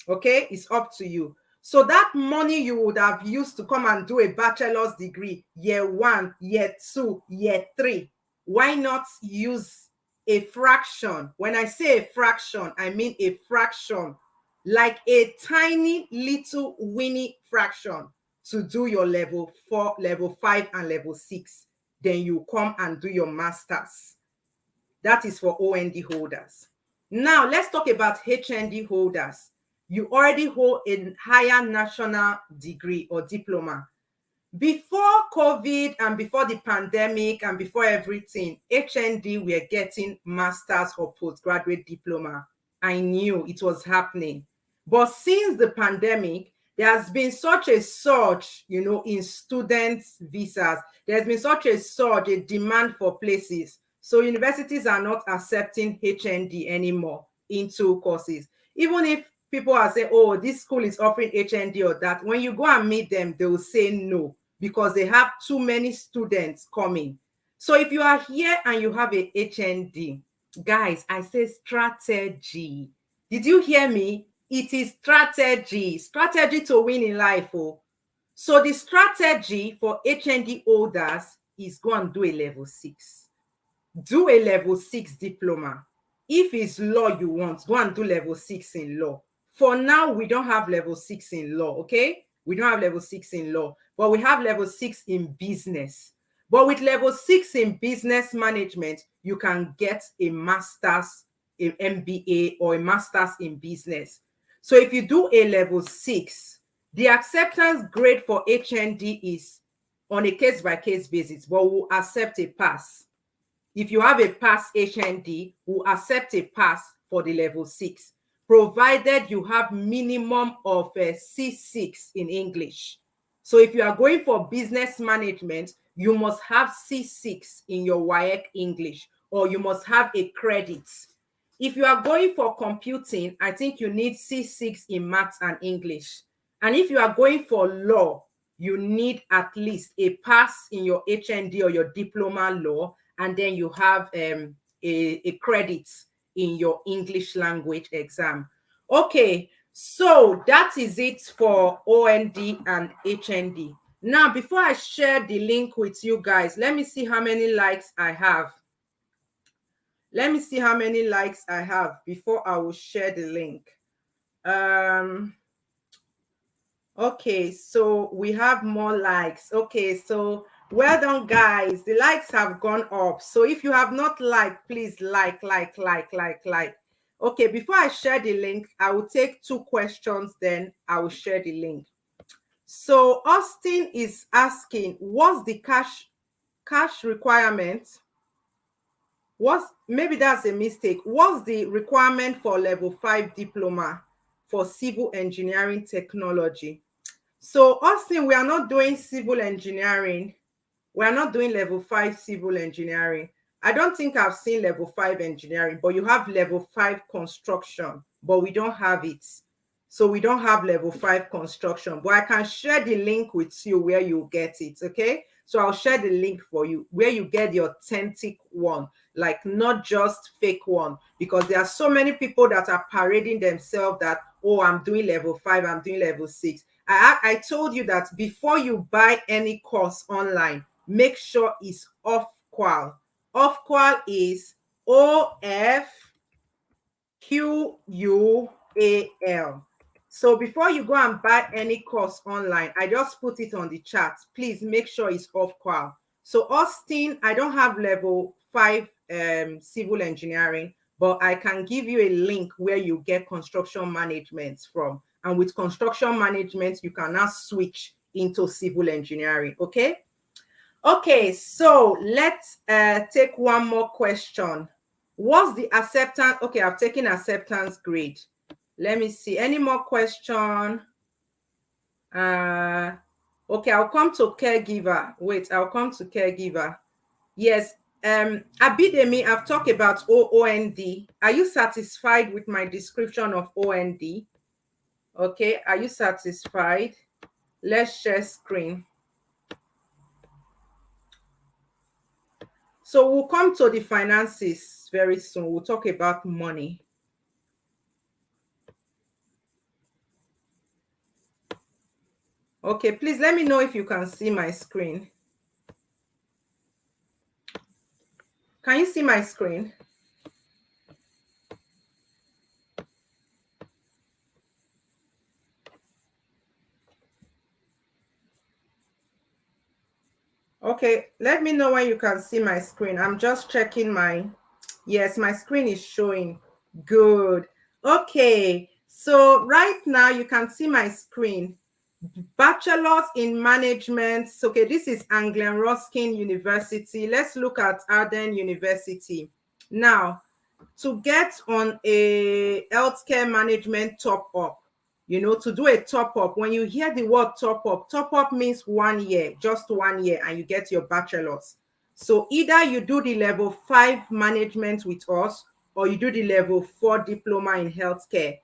Okay, it's up to you. So that money you would have used to come and do a bachelor's degree, year 1, year 2, year 3, why not use a fraction? When I say a fraction, I mean a fraction, like a tiny little weeny fraction, to do your level 4, level 5, and level 6. Then you come and do your master's. That is for OND holders. Now, let's talk about HND holders. You already hold a higher national degree or diploma. Before COVID and before the pandemic and before everything, HND were getting master's or postgraduate diploma. I knew it was happening. But since the pandemic, there has been such a surge, in students' visas. There's been such a surge, a demand for places. So universities are not accepting HND anymore into courses. Even if people are saying, oh, this school is offering HND or that, when you go and meet them, they will say no, because they have too many students coming. So if you are here and you have a HND, guys, I say strategy. Did you hear me? It is strategy to win in life. Oh. So the strategy for HND holders is go and do a level 6. Do a level 6 diploma. If it's law you want, go and do level 6 in law. For now, we don't have level 6 in law, okay? We don't have level 6 in law, but we have level 6 in business. But with level 6 in business management, you can get a master's, a MBA, or a master's in business. So if you do a level 6, the acceptance grade for HND is on a case-by-case basis, but we'll accept a pass. If you have a pass HND, we'll accept a pass for the level 6, provided you have minimum of a C6 in English. So if you are going for business management, you must have C6 in your WAEC English, or you must have a credit. If you are going for computing, I think you need C6 in maths and English. And if you are going for law, you need at least a pass in your HND or your diploma law, and then you have a credit in your English language exam. Okay, so that is it for OND and HND. Now, before I share the link with you guys, let me see how many likes I have. Let me see how many likes I have before I will share the link. Okay, so we have more likes. Okay, so well done, guys. The likes have gone up. So if you have not liked, please like. Okay, before I share the link, I will take 2 questions, then I will share the link. So Austin is asking, what's the cash requirement? Maybe that's a mistake. What's the requirement for level 5 diploma for civil engineering technology? So Austin, we are not doing civil engineering. We are not doing level 5 civil engineering. I don't think I've seen level 5 engineering, but you have level 5 construction, but we don't have it. So we don't have level 5 construction, but I can share the link with you where you get it, okay? So I'll share the link for you where you get the authentic one, like not just fake one, because there are so many people that are parading themselves that, oh, I'm doing level 5, I'm doing level 6. I told you that before you buy any course online, make sure it's off-qual. Off-qual is OFQUAL. So before you go and buy any course online, I just put it on the chat. Please make sure it's off-qual. So Austin, I don't have level 5 civil engineering, but I can give you a link where you get construction management from. And with construction management, you can now switch into civil engineering, okay? Okay, so let's take one more question. What's the acceptance? Okay, I've taken acceptance grade. Let me see. Any more question? Okay, I'll come to caregiver. Wait, I'll come to caregiver. Yes, Abidemi, I've talked about OND. Are you satisfied with my description of OND? Okay, are you satisfied? Let's share screen. So we'll come to the finances very soon. We'll talk about money. Okay, please let me know if you can see my screen. Can you see my screen? Okay, let me know when you can see my screen. I'm just checking yes, my screen is showing. Good. Okay, so right now you can see my screen. Bachelor's in Management. Okay, this is Anglian Ruskin University. Let's look at Arden University. Now, to get on a healthcare management top-up, to do a top-up, when you hear the word top-up means 1 year, just 1 year, and you get your bachelor's. So either you do the level 5 management with us, or you do the level 4 diploma in healthcare.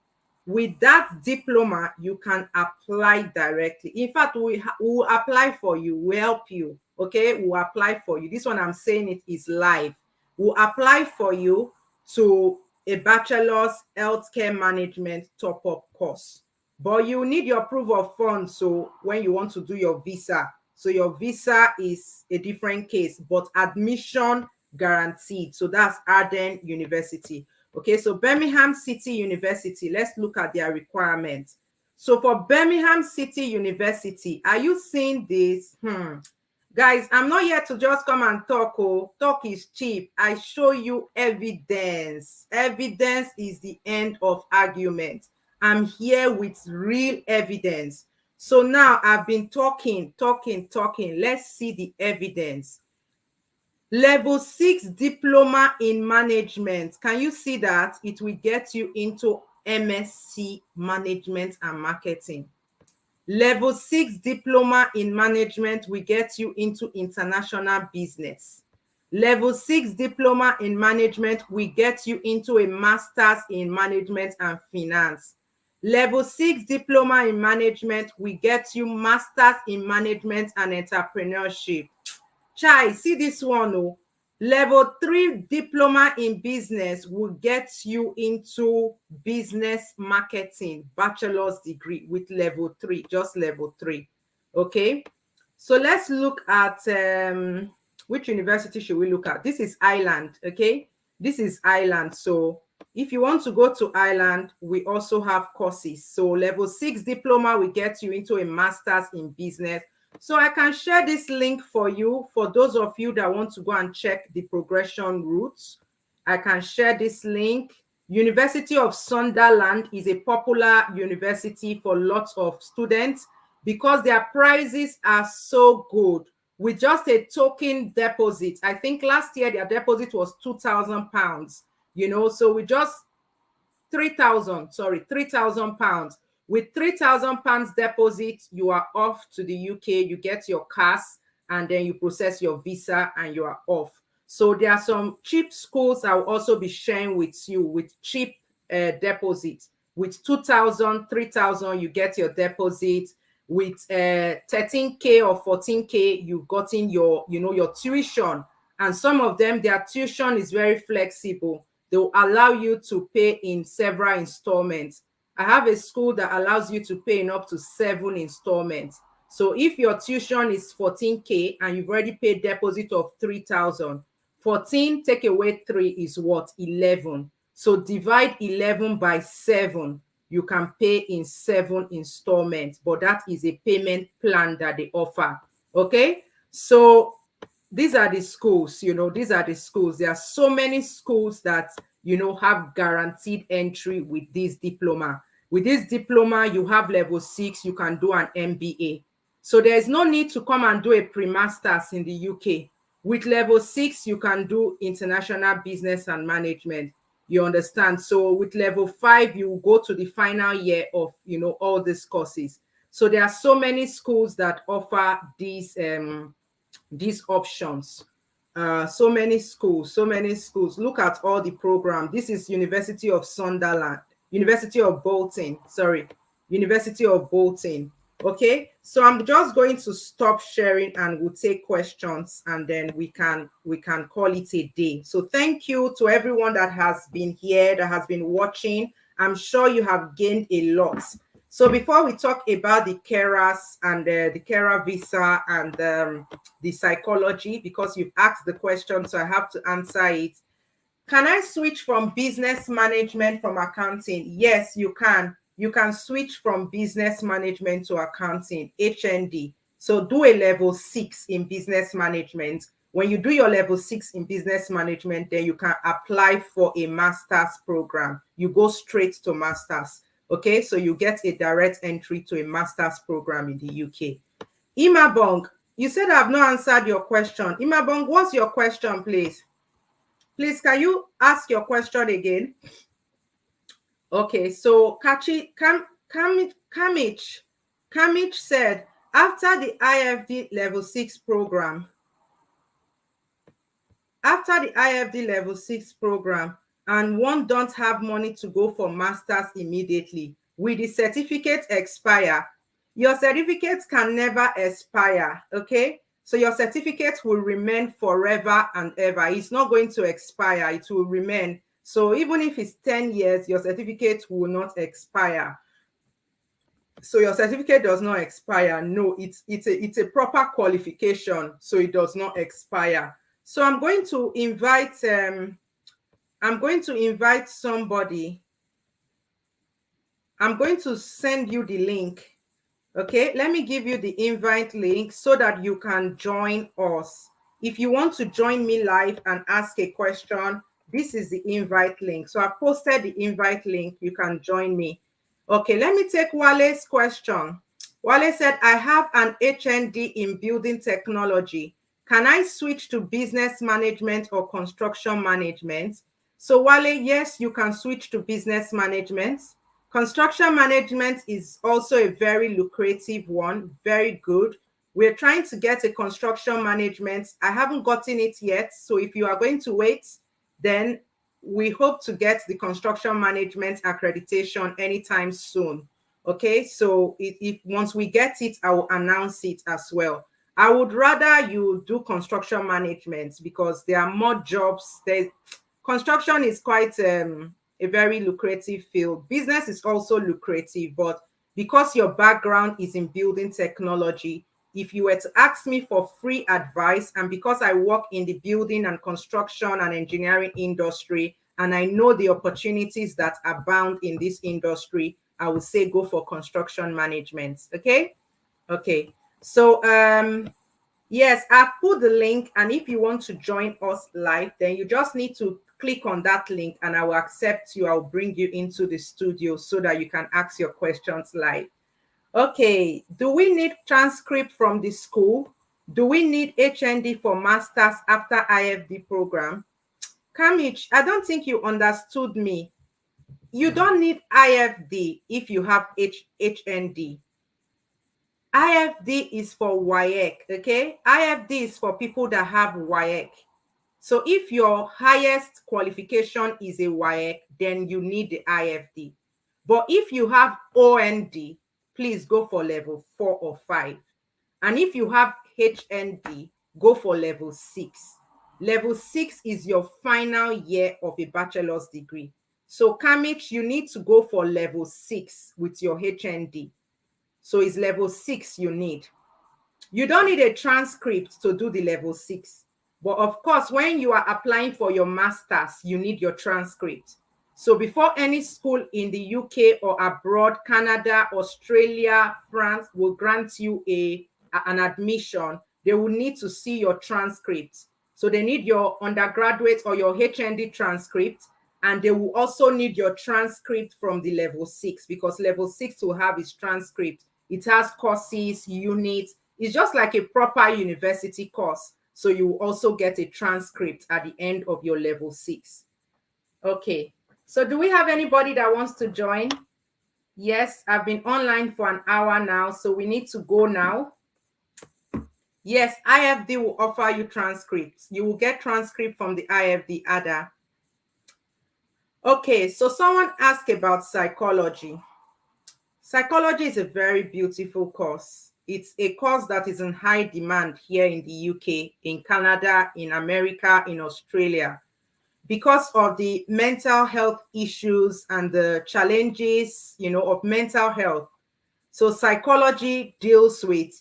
With that diploma, you can apply directly. In fact, we will apply for you. We'll help you. Okay, we'll apply for you. This one I'm saying it is live. We'll apply for you to a bachelor's healthcare management top-up course. But you need your proof of funds. So when you want to do your visa, so your visa is a different case, but admission guaranteed. So that's Arden University. Okay, so Birmingham City University, let's look at their requirements. So for Birmingham City University, are you seeing this? Guys, I'm not here to just come and talk. Oh, talk is cheap. I show you evidence. Evidence is the end of argument. I'm here with real evidence. So now I've been talking. Let's see the evidence. Level 6 diploma in management. Can you see that? It will get you into MSc management and marketing. Level 6 diploma in management will get you into international business. Level 6 diploma in management will get you into a master's in management and finance. Level 6 diploma in management will get you master's in management and entrepreneurship. Chai, see this one. Oh, level 3 diploma in business will get you into business marketing, bachelor's degree with level 3, just level 3. Okay, so let's look at which university should we look at? This is Ireland. Okay, this is Ireland. So if you want to go to Ireland, we also have courses. So level 6 diploma will get you into a master's in business. So I can share this link for you, for those of you that want to go and check the progression routes. I can share this link. University of Sunderland is a popular university for lots of students because their prices are so good. With just a token deposit, I think last year their deposit was £2,000, you know, so with just £3,000. With £3,000 deposit, you are off to the UK, you get your CAS, and then you process your visa and you are off. So there are some cheap schools I will also be sharing with you with cheap deposit. With 2,000, 3,000, you get your deposit. With 13K or 14K, you've gotten your, your tuition. And some of them, their tuition is very flexible. They will allow you to pay in several installments. I have a school that allows you to pay in up to 7 installments. So if your tuition is 14K and you've already paid deposit of 3,000, 14 take away 3 is what? 11. So divide 11 by 7. You can pay in 7 installments, but that is a payment plan that they offer. Okay, so these are the schools, these are the schools. There are so many schools that, have guaranteed entry with this diploma. With this diploma, you have level 6, you can do an MBA. So there is no need to come and do a pre-masters in the UK. With level 6, you can do international business and management. You understand? So with level 5, you go to the final year of, all these courses. So there are so many schools that offer these options. So many schools. Look at all the programs. This is University of Sunderland, University of Bolton. Okay, so I'm just going to stop sharing and we'll take questions, and then we can call it a day. So thank you to everyone that has been here, that has been watching. I'm sure you have gained a lot. So before we talk about the carers and the carer visa and the psychology, because you've asked the question, so I have to answer it. Can I switch from business management from accounting? Yes, you can. You can switch from business management to accounting, HND. So do a level 6 in business management. When you do your level 6 in business management, then you can apply for a master's program. You go straight to master's. Okay, so you get a direct entry to a master's program in the UK. Imabong, you said I have not answered your question. Imabong, what's your question, please? Please, can you ask your question again? Okay, so Kamich said, after the IFD level 6 program, and one don't have money to go for masters immediately, will the certificate expire? Your certificate can never expire, okay? So your certificate will remain forever and ever. It's not going to expire, it will remain. So even if it's 10 years, your certificate will not expire. So your certificate does not expire. No, it's a proper qualification, so it does not expire. So I'm going to invite I'm going to invite somebody. I'm going to send you the link. Okay, let me give you the invite link so that you can join us. If you want to join me live and ask a question, this is the invite link. So I posted the invite link. You can join me. Okay, let me take Wale's question. Wale said, I have an HND in building technology. Can I switch to business management or construction management? So Wale, yes, you can switch to business management. Construction management is also a very lucrative one, very good. We're trying to get a construction management. I haven't gotten it yet. So if you are going to wait, then we hope to get the construction management accreditation anytime soon. Okay, so if once we get it, I will announce it as well. I would rather you do construction management because there are more jobs. Construction is quite a very lucrative field. Business is also lucrative, but because your background is in building technology, if you were to ask me for free advice, and because I work in the building and construction and engineering industry, and I know the opportunities that abound in this industry, I would say go for construction management. Okay. Okay. So yes, I've put the link, and if you want to join us live, then you just need to click on that link and I will accept you. I'll bring you into the studio so that you can ask your questions live. Okay, do we need transcript from the school? Do we need HND for masters after IFD program? Kamich, I don't think you understood me. You don't need IFD if you have HND. IFD is for WAEC, okay? IFD is for people that have WAEC. So if your highest qualification is a WAEC, then you need the IFD. But if you have OND, please go for level 4 or 5. And if you have HND, go for level 6. Level 6 is your final year of a bachelor's degree. So Kamich, you need to go for level 6 with your HND. So it's level 6 you need. You don't need a transcript to do the level 6. But of course, when you are applying for your master's, you need your transcript. So before any school in the UK or abroad, Canada, Australia, France will grant you an admission, they will need to see your transcript. So they need your undergraduate or your HND transcript, and they will also need your transcript from the level 6, because level 6 will have its transcript. It has courses, units. It's just like a proper university course. So you will also get a transcript at the end of your level 6. Okay. So do we have anybody that wants to join? Yes, I've been online for an hour now, so we need to go now. Yes, IFD will offer you transcripts. You will get transcript from the IFD ADA. Okay, so someone asked about psychology. Psychology is a very beautiful course. It's a course that is in high demand here in the UK, in Canada, in America, in Australia, because of the mental health issues and the challenges, of mental health. So psychology deals with,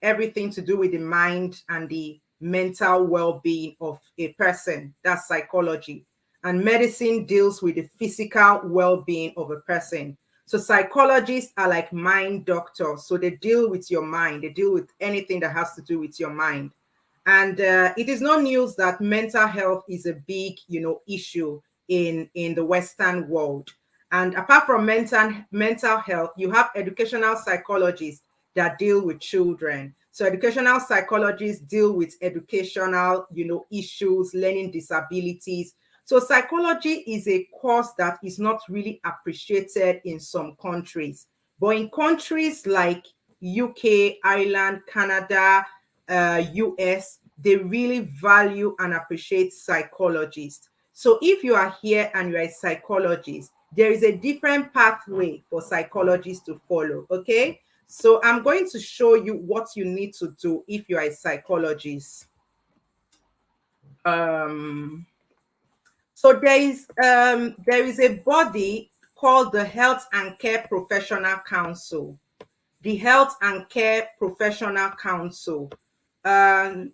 everything to do with the mind and the mental well-being of a person. That's psychology. And medicine deals with the physical well-being of a person. So psychologists are like mind doctors. So they deal with your mind. They deal with anything that has to do with your mind. And it is no news that mental health is a big, issue in the Western world. And apart from mental health, you have educational psychologists that deal with children. So educational psychologists deal with educational, issues, learning disabilities. So psychology is a course that is not really appreciated in some countries. But in countries like UK, Ireland, Canada, US, they really value and appreciate psychologists. So if you are here and you're a psychologist, there is a different pathway for psychologists to follow, okay? So I'm going to show you what you need to do if you are a psychologist. So there is a body called the Health and Care Professional Council. The Health and Care Professional Council. Can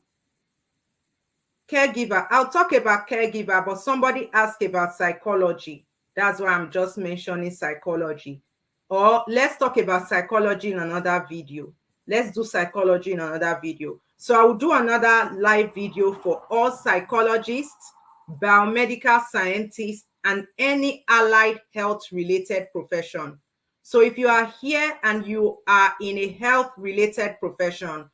caregiver. I'll talk about caregiver, but somebody asked about psychology. That's why I'm just mentioning psychology. Or let's talk about psychology in another video. Let's do psychology in another video. So I will do another live video for all psychologists, biomedical scientists, and any allied health related profession. So if you are here and you are in a health related profession,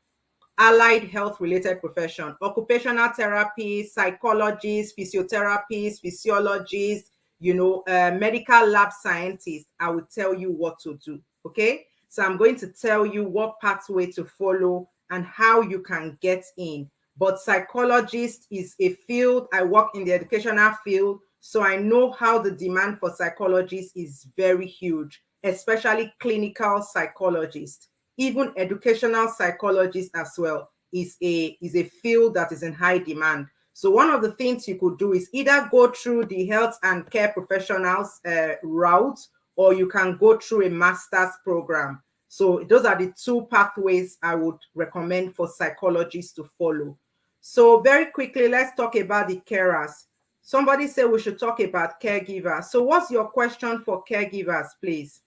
allied health related profession, occupational therapy, psychologists, physiotherapists, physiologists, medical lab scientists, I will tell you what to do. Okay. So I'm going to tell you what pathway to follow and how you can get in. But psychologist is a field. I work in the educational field, so I know how the demand for psychologists is very huge, especially clinical psychologists. Even educational psychologist as well is a field that is in high demand. So one of the things you could do is either go through the health and care professionals route, or you can go through a master's program. So those are the two pathways I would recommend for psychologists to follow. So very quickly, let's talk about the carers. Somebody said we should talk about caregivers. So what's your question for caregivers, please?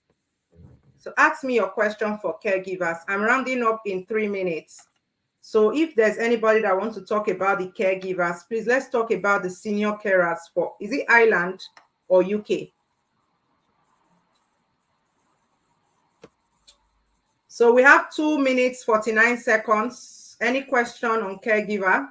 So ask me your question for caregivers. I'm rounding up in 3 minutes. So if there's anybody that wants to talk about the caregivers, please, let's talk about the senior carers for, is it Ireland or UK? So we have 2 minutes, 49 seconds. Any question on caregiver?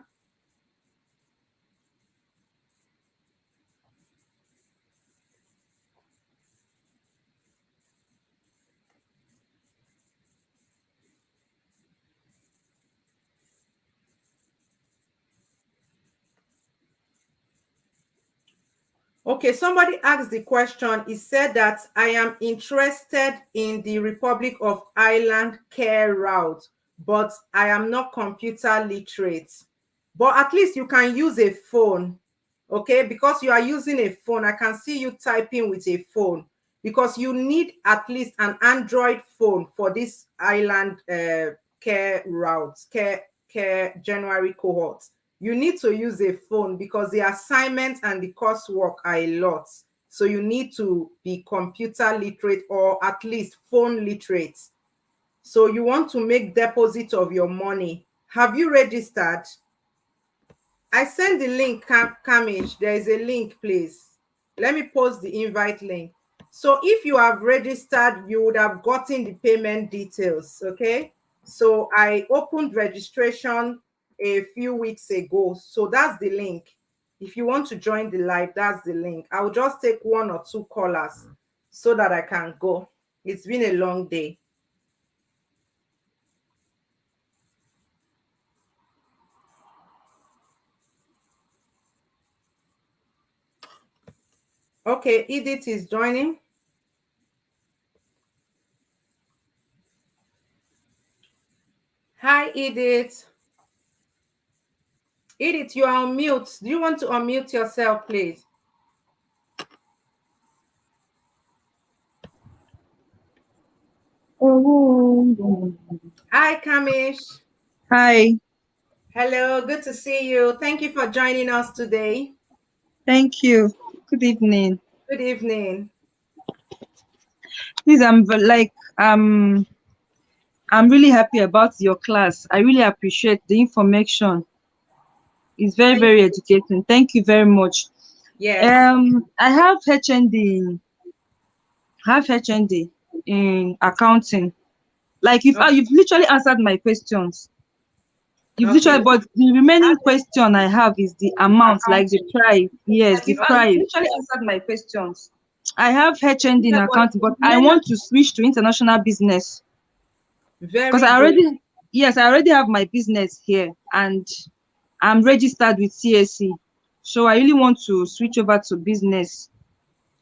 Okay, somebody asked the question. He said that I am interested in the Republic of Ireland care route, but I am not computer literate. But at least you can use a phone, okay? Because you are using a phone, I can see you typing with a phone, because you need at least an Android phone for this Ireland care route, care January cohort. You need to use a phone because the assignment and the coursework are a lot. So you need to be computer literate or at least phone literate. So you want to make deposit of your money. Have you registered? I sent the link, Kamish. There is a link, please. Let me post the invite link. So if you have registered, you would have gotten the payment details, okay? So I opened registration a few weeks ago. So that's the link. If you want to join the live, that's the link. I'll just take 1 or 2 callers so that I can go. It's been a long day. Okay, Edith is joining. Hi, Edith. Edith, you are on mute. Do you want to unmute yourself, please? Oh. Hi, Kamish. Hi. Hello, good to see you. Thank you for joining us today. Thank you. Good evening. Good evening. Please, I'm really happy about your class. I really appreciate the information. It's very, very educating. Thank you very much. Yes. I have HND. In accounting. Like you've literally answered my questions. Okay. But the remaining question I have is the amount, like the price. Yes, the price. You've literally answered my questions. I have HND in accounting, but I want to switch to international business. Because Very good. I already have my business here and I'm registered with CSC. So I really want to switch over to business.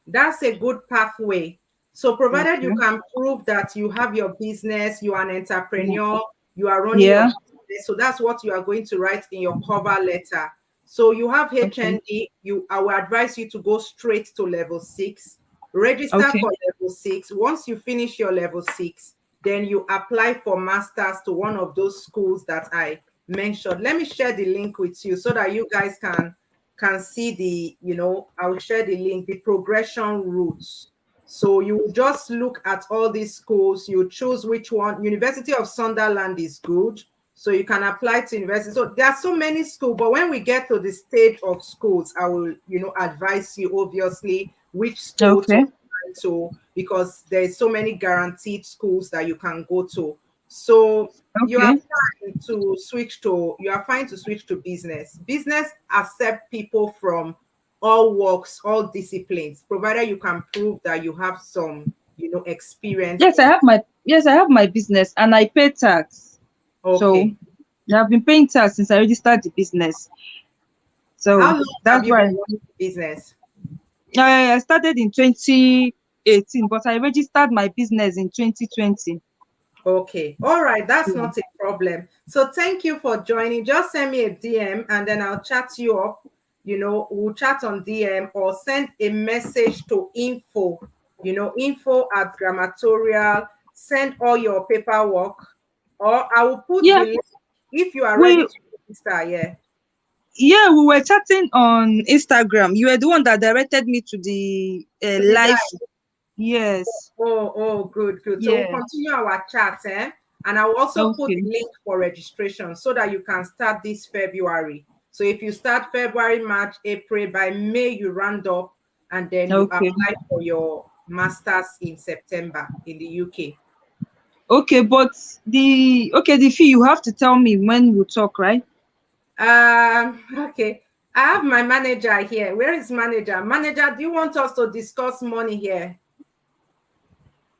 That's a good pathway. So provided you Okay. can prove that you have your business, you are an entrepreneur, you are running Yeah. your business. So that's what you are going to write in your cover letter. So you have Okay. HND, I will advise you to go straight to level 6, register Okay. for level 6. Once you finish your level 6, then you apply for masters to one of those schools that I mentioned. Let me share the link with you so that you guys can see the, I will share the link, the progression routes. So you just look at all these schools, you choose which one. University of Sunderland is good, so you can apply to university. So there are so many schools, but when we get to the stage of schools, I will, advise you obviously which school to Okay. apply to, because there's so many guaranteed schools that you can go to. So Okay. you are fine to switch to business. Business accept people from all walks, all disciplines, provided you can prove that you have some, experience Yes, in. I have my business and I pay tax. So Okay. I've been paying tax since I registered the business. How So long have that's you been why running the business? I started in 2018, but I registered my business in 2020. Okay. All right. That's Yeah. not a problem. So thank you for joining. Just send me a DM and then I'll chat you up. We'll chat on DM or send a message to info@grammatorial. Send all your paperwork, or I will put Yeah, the link if you are ready we to register. Yeah. we were chatting on Instagram. You were the one that directed me to the To the live. guy. Yes. Oh, good, good. So we'll Yeah. continue our chat, and I will also put Okay. the link for registration so that you can start this February. So if you start February, March, April, by May you round up, and then you Okay. apply for your masters in September in the UK. Okay, but the fee you have to tell me when we talk, right? Okay. I have my manager here. Where is manager? Manager, do you want us to discuss money here?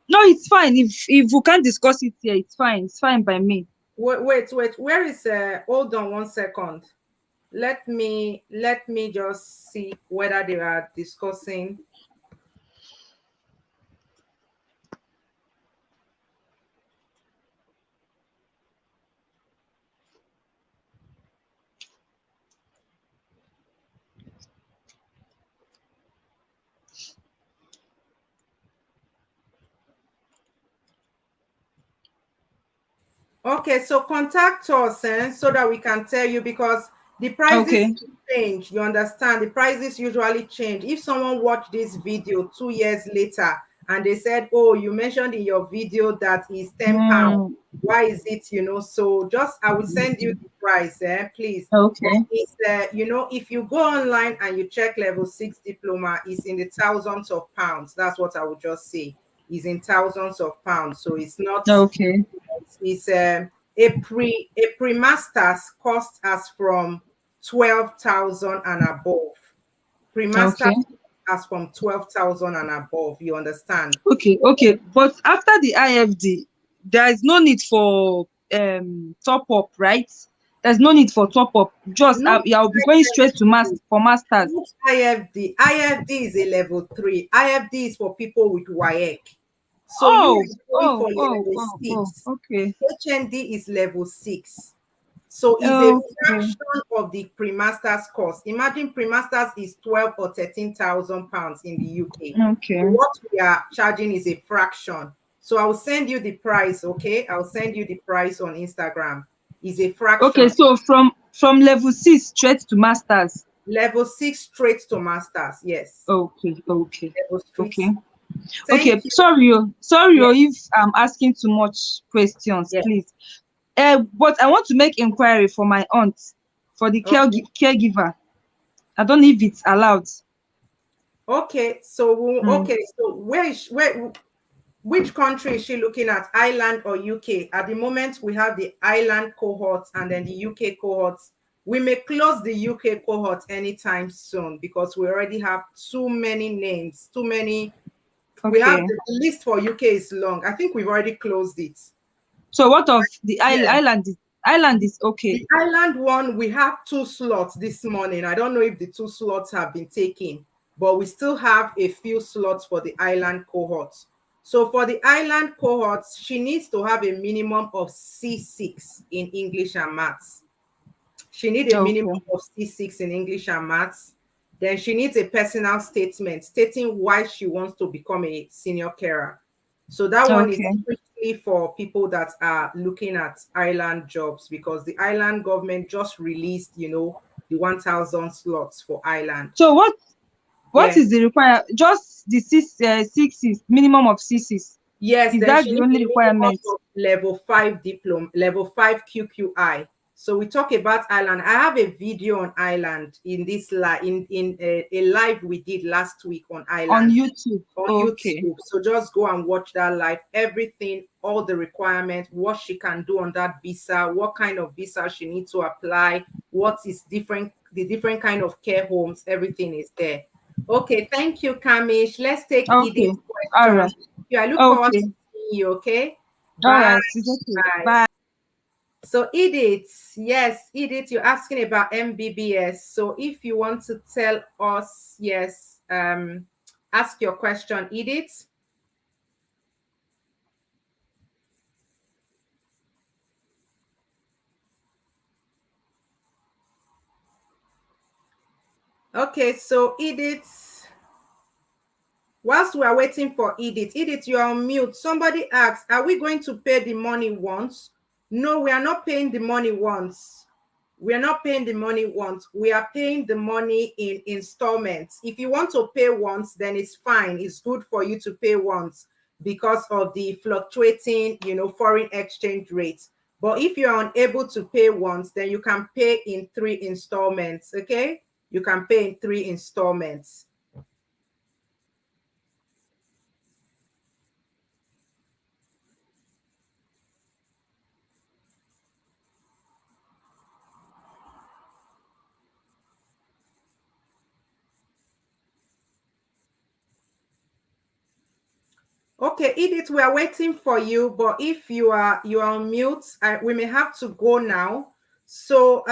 No, it's fine. If we can't discuss it here, it's fine. It's fine by me. Wait. Where is hold on 1 second. Let me just see whether they are discussing. Okay, so contact us so that we can tell you, because the prices Okay. change. You understand? The prices usually change. If someone watched this video 2 years later and they said, "Oh, you mentioned in your video that is £10. Mm, Why is it?" So just I will send you the price, please. But okay. it's if you go online and you check level 6 diploma, it's in the thousands of pounds. That's what I would just say. Is in thousands of pounds. So it's not. Okay. Is a pre masters cost us from 12,000 and above. Pre-masters Okay. as from 12,000 and above. You understand? Okay. Okay. But after the IFD, there is no need for top up, right? There's no need for top up. Just Not yeah, I'll be going straight to masters. not IFD. IFD is a level 3. IFD is for people with WAEC. So you Oh, are going for level oh. 6. Okay. HND is level 6. So it's a Okay. fraction of the pre-masters cost. Imagine pre-masters is 12 or 13,000 pounds in the UK. Okay. What we are charging is a fraction. So I'll send you the price, okay? I'll send you the price on Instagram. Is a Okay. fraction. So from level 6 straight to masters. Level 6 straight to masters. Yes. Okay. Okay. Level Okay. streets. Thank Okay. you. Sorry, Yeah, if I'm asking too much questions, yeah. please. But I want to make inquiry for my aunt, for the Okay. caregiver. I don't know if it's allowed. Okay. So Mm. where which country is she looking at? Ireland or UK? At the moment, we have the Ireland cohort and then the UK cohorts. We may close the UK cohort anytime soon because we already have too many names, too many. We have Okay. the list for UK is long. I think we've already closed it. So what of the Yeah. island? Island is okay. The Ireland one, we have 2 slots this morning. I don't know if the 2 slots have been taken, but we still have a few slots for the Ireland cohort. So for the Ireland cohort, she needs to have a minimum of C6 in English and maths. She needs a minimum Okay. of C6 in English and maths. Then she needs a personal statement stating why she wants to become a senior carer. So that one is Okay. for people that are looking at island jobs, because the island government just released, the 1,000 slots for island. So what Yeah. is the require? Just the sixes, minimum of sixes. Yes, Is then that she the needs only a minimum requirement? of level 5 diploma, level 5 QQI. So we talk about Ireland. I have a video on Ireland in this in a live we did last week on On Ireland YouTube. on Okay. YouTube. So just go and watch that live. Everything, all the requirements, what she can do on that visa, what kind of visa she needs to apply, what is different, the different kind of care homes, everything is there. Okay, thank you, Kamish. Let's take Okay. Edith's All question. right. Yeah, I look forward to Okay. seeing you. Okay, All bye. right. It's okay. Bye. Bye. So Edith, yes, Edith, you're asking about MBBS. So if you want to tell us, yes, ask your question, Edith. Okay, so Edith, whilst we are waiting for Edith, you're on mute. Somebody asked, are we going to pay the money once? No, we are not paying the money once. We are not paying the money once. We are paying the money in installments. If you want to pay once, then it's fine. It's good for you to pay once because of the fluctuating, foreign exchange rates. But if you're unable to pay once, then you can pay in 3 installments, okay? You can pay in 3 installments. Okay, Edith, we are waiting for you, but if you are on mute, we may have to go now. So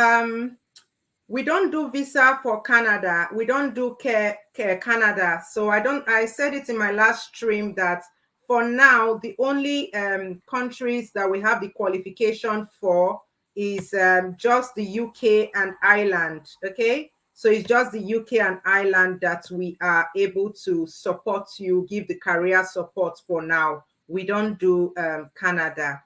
we don't do visa for Canada. We don't do care Canada. So I said it in my last stream that for now, the only countries that we have the qualification for is just the UK and Ireland. Okay. So it's just the UK and Ireland that we are able to support you, give the career support for now. We don't do Canada.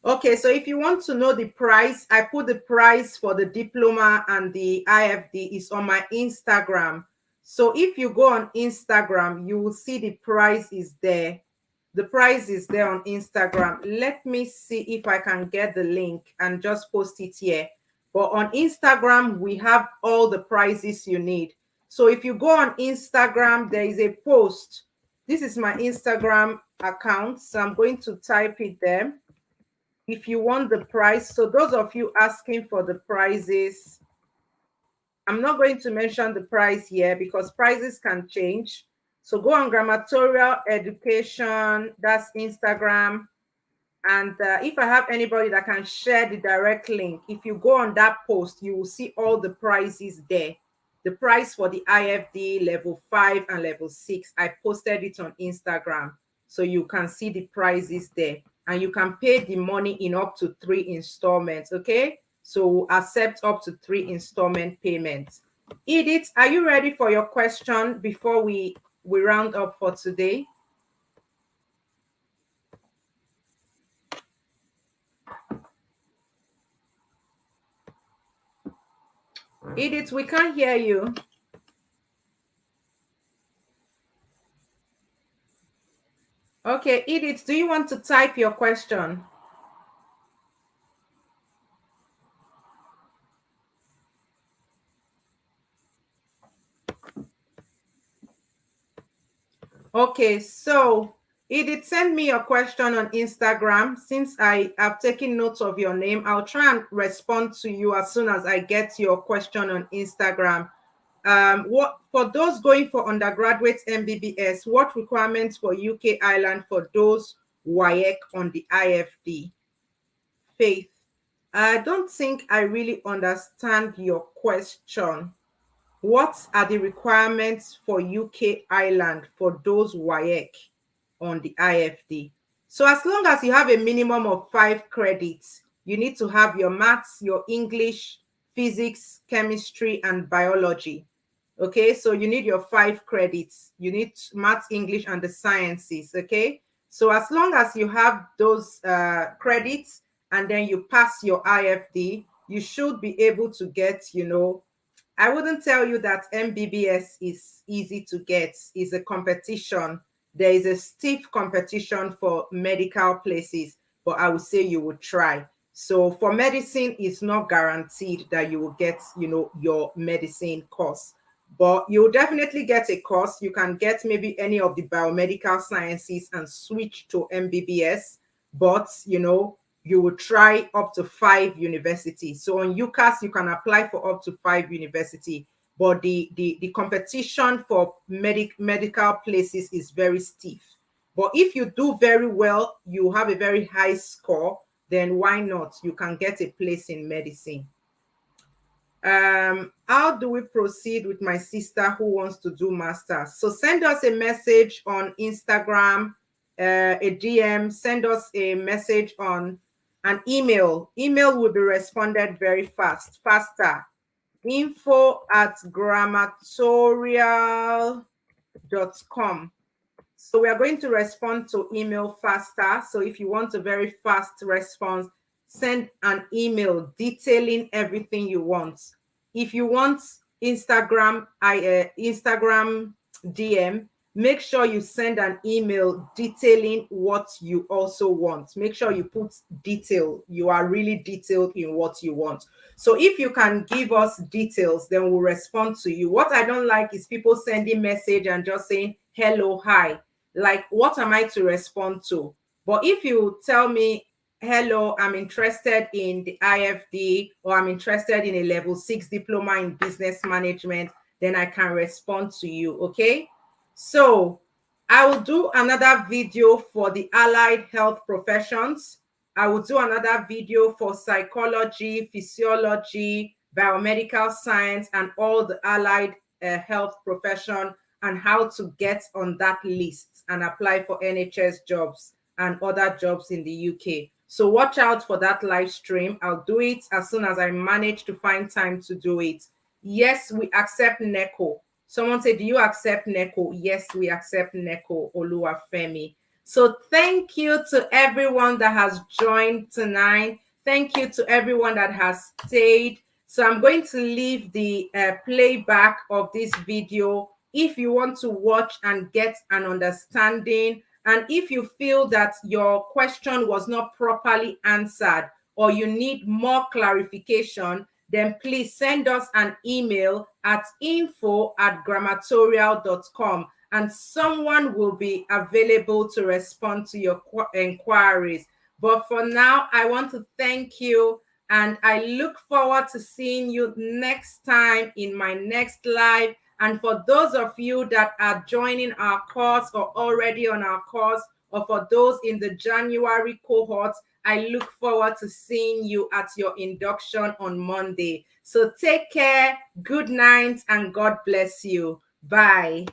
Okay, so if you want to know the price, I put the price for the diploma and the IFD is on my Instagram. So if you go on Instagram, you will see the price is there. The price is there on Instagram. Let me see if I can get the link and just post it here. But on Instagram, we have all the prices you need. So if you go on Instagram, there is a post. This is my Instagram account. So I'm going to type it there. If you want the price, so those of you asking for the prices, I'm not going to mention the price here because prices can change. So go on Grammatorial Education, that's Instagram. And if I have anybody that can share the direct link, if you go on that post, you will see all the prices there. The price for the IFD level 5 and level 6, I posted it on Instagram. So you can see the prices there. And you can pay the money in up to 3 installments, okay? So we'll accept up to 3 installment payments. Edith, are you ready for your question before we round up for today? Edith, we can't hear you. Okay, Edith, do you want to type your question? Okay, so Edith, send me your question on Instagram. Since I have taken notes of your name, I'll try and respond to you as soon as I get your question on Instagram. What for those going for undergraduate MBBS, what requirements for UK Ireland for those WAEC on the IFD? Faith, I don't think I really understand your question. What are the requirements for UK Ireland for those WAEC on the IFD? So as long as you have a minimum of 5 credits, you need to have your maths, your English, physics, chemistry, and biology. Okay, so you need your 5 credits. You need maths, English, and the sciences. Okay, So as long as you have those credits and then you pass your IFD, you should be able to get, I wouldn't tell you that MBBS is easy to get. It's a competition. There is a stiff competition for medical places, but I would say you would try. So for medicine, it's not guaranteed that you will get, your medicine course, but you'll definitely get a course. You can get maybe any of the biomedical sciences and switch to MBBS, but you will try up to 5 universities. So on UCAS, you can apply for up to 5 universities, but the competition for medical places is very stiff. But if you do very well, you have a very high score, then why not? You can get a place in medicine. How do we proceed with my sister who wants to do masters? So send us a message on Instagram, a DM, send us a message on an email. Email will be responded very faster. info@grammatorial.com. So we are going to respond to email faster. So if you want a very fast response, send an email detailing everything you want. If you want Instagram DM, make sure you send an email detailing what you also want. Make sure you put detail. You are really detailed in what you want. So if you can give us details, then we'll respond to you. What I don't like is people sending message and just saying hello, hi. Like, what am I to respond to? But if you tell me, hello, I'm interested in the IFD, or I'm interested in a level 6 diploma in business management, then I can respond to you. Okay. So I will do another video for the allied health professions. I will do another video for psychology, physiology, biomedical science, and all the allied health profession, and how to get on that list and apply for NHS jobs and other jobs in the UK. So watch out for that live stream. I'll do it as soon as I manage to find time to do it. Yes, we accept NECO. Someone said, do you accept NECO? Yes, we accept NECO, Oluwafemi. So thank you to everyone that has joined tonight. Thank you to everyone that has stayed. So I'm going to leave the playback of this video. If you want to watch and get an understanding, and if you feel that your question was not properly answered or you need more clarification, then please send us an email at info@grammatorial.com, and someone will be available to respond to your inquiries. But for now, I want to thank you, and I look forward to seeing you next time in my next live. And for those of you that are joining our course or already on our course, or for those in the January cohort, I look forward to seeing you at your induction on Monday. So take care, good night, and God bless you. Bye.